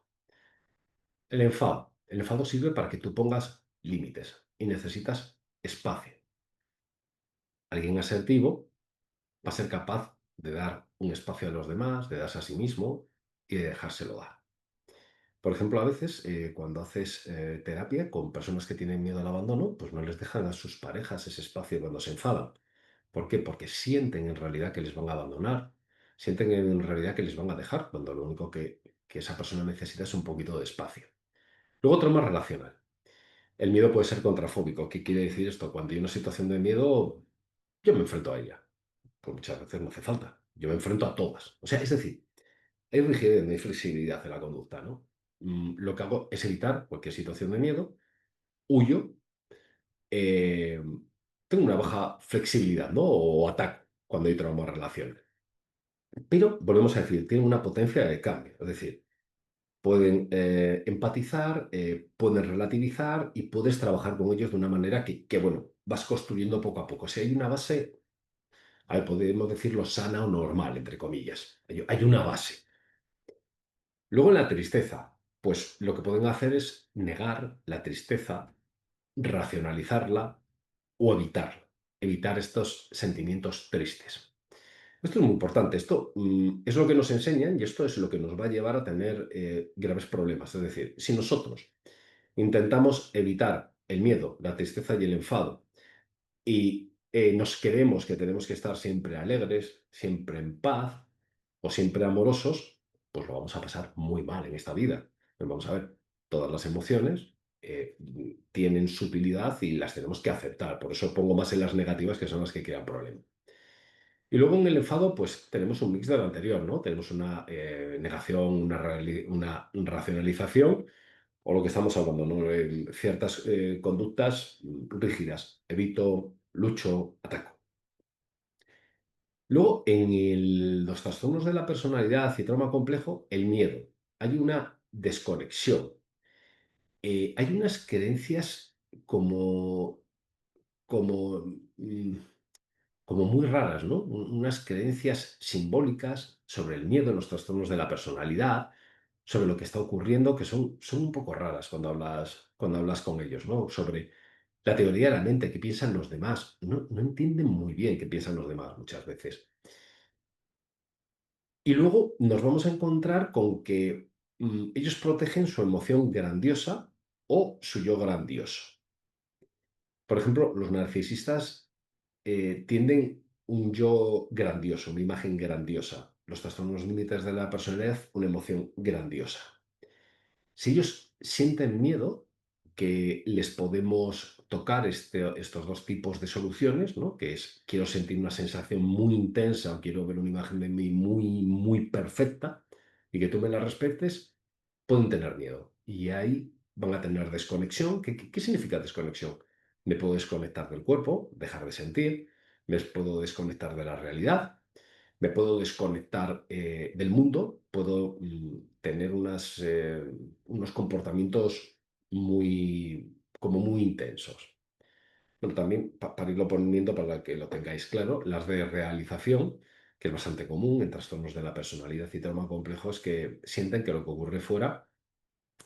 El enfado. El enfado sirve para que tú pongas límites y necesitas espacio. Alguien asertivo va a ser capaz de dar un espacio a los demás, de darse a sí mismo y de dejárselo dar. Por ejemplo, a veces cuando haces terapia con personas que tienen miedo al abandono, pues no les dejan a sus parejas ese espacio cuando se enfadan. ¿Por qué? Porque sienten en realidad que les van a abandonar, sienten en realidad que les van a dejar, cuando lo único que esa persona necesita es un poquito de espacio. Luego, otro más relacional. El miedo puede ser contrafóbico. ¿Qué quiere decir esto? Cuando hay una situación de miedo, yo me enfrento a ella. Pues muchas veces no hace falta. Yo me enfrento a todas. O sea, es decir, hay rigidez, no hay flexibilidad en la conducta, ¿no? Lo que hago es evitar cualquier situación de miedo, huyo, eh, tengo una baja flexibilidad, ¿no? O ataco cuando hay trauma en relación. Pero, volvemos a decir, tienen una potencia de cambio. Es decir, pueden empatizar, pueden relativizar y puedes trabajar con ellos de una manera bueno, vas construyendo poco a poco. Si hay una base, a ver, podemos decirlo sana o normal, entre comillas. Hay una base. Luego en la tristeza, pues lo que pueden hacer es negar la tristeza, racionalizarla o evitarla. Evitar estos sentimientos tristes. Esto es muy importante. Esto es lo que nos enseñan y esto es lo que nos va a llevar a tener graves problemas. Es decir, si nosotros intentamos evitar el miedo, la tristeza y el enfado y nos creemos que tenemos que estar siempre alegres, siempre en paz o siempre amorosos, pues lo vamos a pasar muy mal en esta vida. Pues vamos a ver, todas las emociones tienen su utilidad y las tenemos que aceptar. Por eso pongo más en las negativas, que son las que crean problemas. Y luego en el enfado, pues tenemos un mix de lo anterior, ¿no? Tenemos una negación, una racionalización o lo que estamos hablando, ¿no? Ciertas conductas rígidas. Evito, lucho, ataco. Luego, en los trastornos de la personalidad y trauma complejo, el miedo. Hay una desconexión. Hay unas creencias como, como, mm, como muy raras, ¿no? Unas creencias simbólicas sobre el miedo en los trastornos de la personalidad, sobre lo que está ocurriendo, que son un poco raras cuando hablas con ellos, ¿no? Sobre la teoría de la mente, qué piensan los demás. No entienden muy bien qué piensan los demás muchas veces. Y luego nos vamos a encontrar con que ellos protegen su emoción grandiosa o su yo grandioso. Por ejemplo, los narcisistas tienden un yo grandioso, una imagen grandiosa. Los trastornos límites de la personalidad, una emoción grandiosa. Si ellos sienten miedo, que les podemos tocar estos dos tipos de soluciones, ¿no? Que es, quiero sentir una sensación muy intensa o quiero ver una imagen de mí muy, muy perfecta y que tú me la respetes, pueden tener miedo. Y ahí van a tener desconexión. ¿Qué significa desconexión? Me puedo desconectar del cuerpo, dejar de sentir, me puedo desconectar de la realidad, me puedo desconectar del mundo, puedo tener unos comportamientos como muy intensos. Bueno, también para irlo poniendo para que lo tengáis claro, las de realización, que es bastante común en trastornos de la personalidad y trauma complejo, es que sienten que lo que ocurre fuera,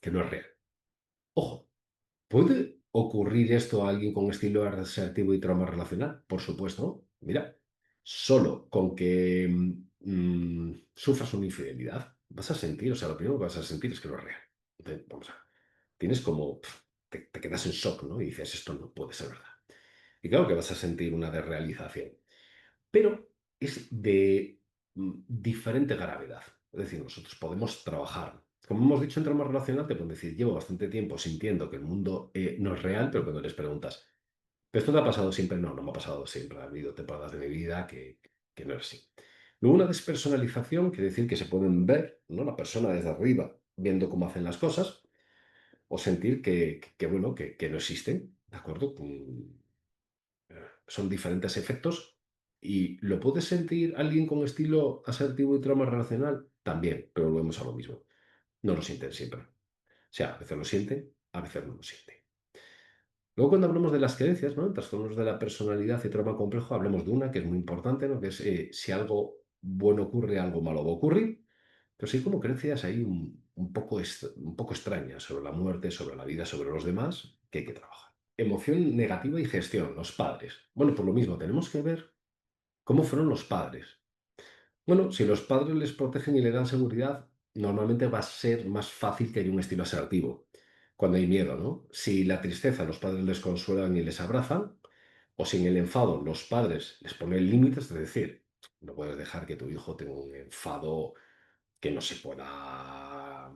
que no es real. Ojo, ¿puede ocurrir esto a alguien con estilo asertivo y trauma relacional? Por supuesto. Mira, solo con que sufras una infidelidad, vas a sentir, o sea, lo primero que vas a sentir es que no es real. Entonces, vamos a, tienes como, te quedas en shock, ¿no? Y dices, esto no puede ser verdad. Y claro que vas a sentir una desrealización, pero es de diferente gravedad. Es decir, nosotros podemos trabajar. Como hemos dicho en trauma relacional, te pueden decir, llevo bastante tiempo sintiendo que el mundo no es real, pero cuando les preguntas, ¿Esto te ha pasado siempre? No, no me ha pasado siempre. Ha habido temporadas de mi vida que no era así. Luego, una despersonalización quiere decir que se pueden ver, ¿no? La persona desde arriba, viendo cómo hacen las cosas, o sentir bueno, que no existen, ¿de acuerdo? Son diferentes efectos y lo puede sentir alguien con estilo asertivo y trauma relacional también, pero volvemos a lo mismo. No lo sienten siempre. O sea, a veces lo sienten, a veces no lo sienten. Luego, cuando hablamos de las creencias, ¿no? En trastornos de la personalidad y trauma complejo, hablamos de una que es muy importante, ¿no? Que es si algo bueno ocurre, algo malo va a ocurrir. Pero sí como creencias ahí un poco extrañas sobre la muerte, sobre la vida, sobre los demás, que hay que trabajar. Emoción negativa y gestión, los padres. Bueno, por lo mismo, tenemos que ver cómo fueron los padres. Bueno, si los padres les protegen y le dan seguridad, normalmente va a ser más fácil que haya un estilo asertivo. Cuando hay miedo, ¿no? Si la tristeza los padres les consuelan y les abrazan, o si en el enfado los padres les ponen límites, es decir, no puedes dejar que tu hijo tenga un enfado que no se pueda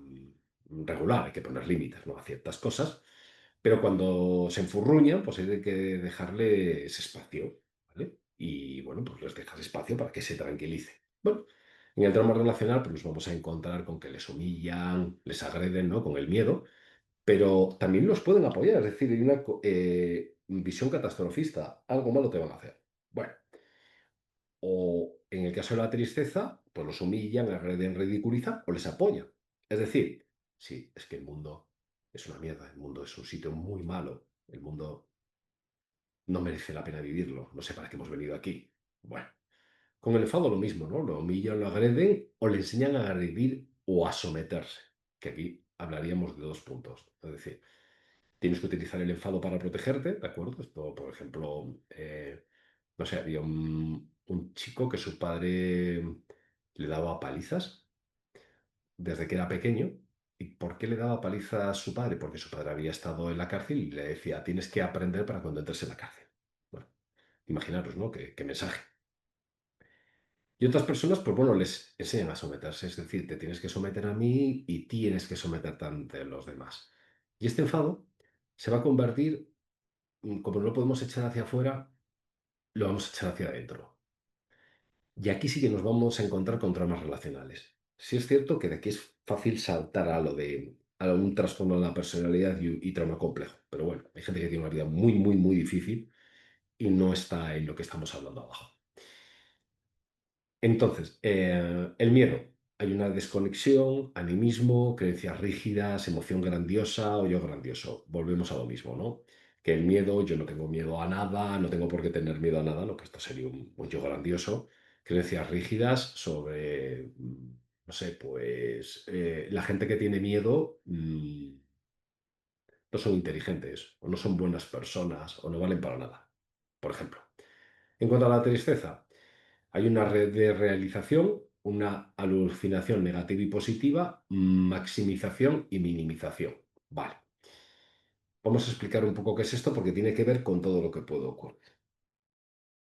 regular, hay que poner límites, ¿no? A ciertas cosas, pero cuando se enfurruñan, pues hay que dejarle ese espacio, ¿vale? Y bueno, pues les dejas espacio para que se tranquilice. Bueno, en el trauma relacional, pues nos vamos a encontrar con que les humillan, les agreden, ¿no? Con el miedo, pero también los pueden apoyar, es decir, hay una visión catastrofista, algo malo te van a hacer. Bueno, o en el caso de la tristeza, pues los humillan, agreden, ridiculizan o les apoyan. Es decir, sí, es que el mundo es una mierda, el mundo es un sitio muy malo, el mundo no merece la pena vivirlo, no sé para qué hemos venido aquí. Bueno, con el enfado lo mismo, ¿no? Lo humillan, lo agreden o le enseñan a agredir o a someterse, que aquí hablaríamos de dos puntos. Es decir, tienes que utilizar el enfado para protegerte, ¿de acuerdo? Esto, por ejemplo, no sé, había un chico que su padre le daba palizas desde que era pequeño. ¿Y por qué le daba palizas a su padre? Porque su padre había estado en la cárcel y le decía, tienes que aprender para cuando entres en la cárcel. Bueno, imaginaros, ¿no? Qué mensaje. Y otras personas, pues bueno, les enseñan a someterse, es decir, te tienes que someter a mí y tienes que someterte ante los demás. Y este enfado se va a convertir, como no lo podemos echar hacia afuera, lo vamos a echar hacia adentro. Y aquí sí que nos vamos a encontrar con traumas relacionales. Sí es cierto que de aquí es fácil saltar a un trastorno de la personalidad y trauma complejo. Pero bueno, hay gente que tiene una vida muy, muy, muy difícil y no está en lo que estamos hablando abajo. Entonces, el miedo. Hay una desconexión, animismo, creencias rígidas, emoción grandiosa o yo grandioso. Volvemos a lo mismo, ¿no? Que el miedo, yo no tengo miedo a nada, no tengo por qué tener miedo a nada, ¿no? Que esto sería un yo grandioso. Creencias rígidas sobre, no sé, pues la gente que tiene miedo no son inteligentes o no son buenas personas o no valen para nada, por ejemplo. En cuanto a la tristeza, hay una red de realización, una alucinación negativa y positiva, maximización y minimización. Vale, vamos a explicar un poco qué es esto porque tiene que ver con todo lo que puede ocurrir.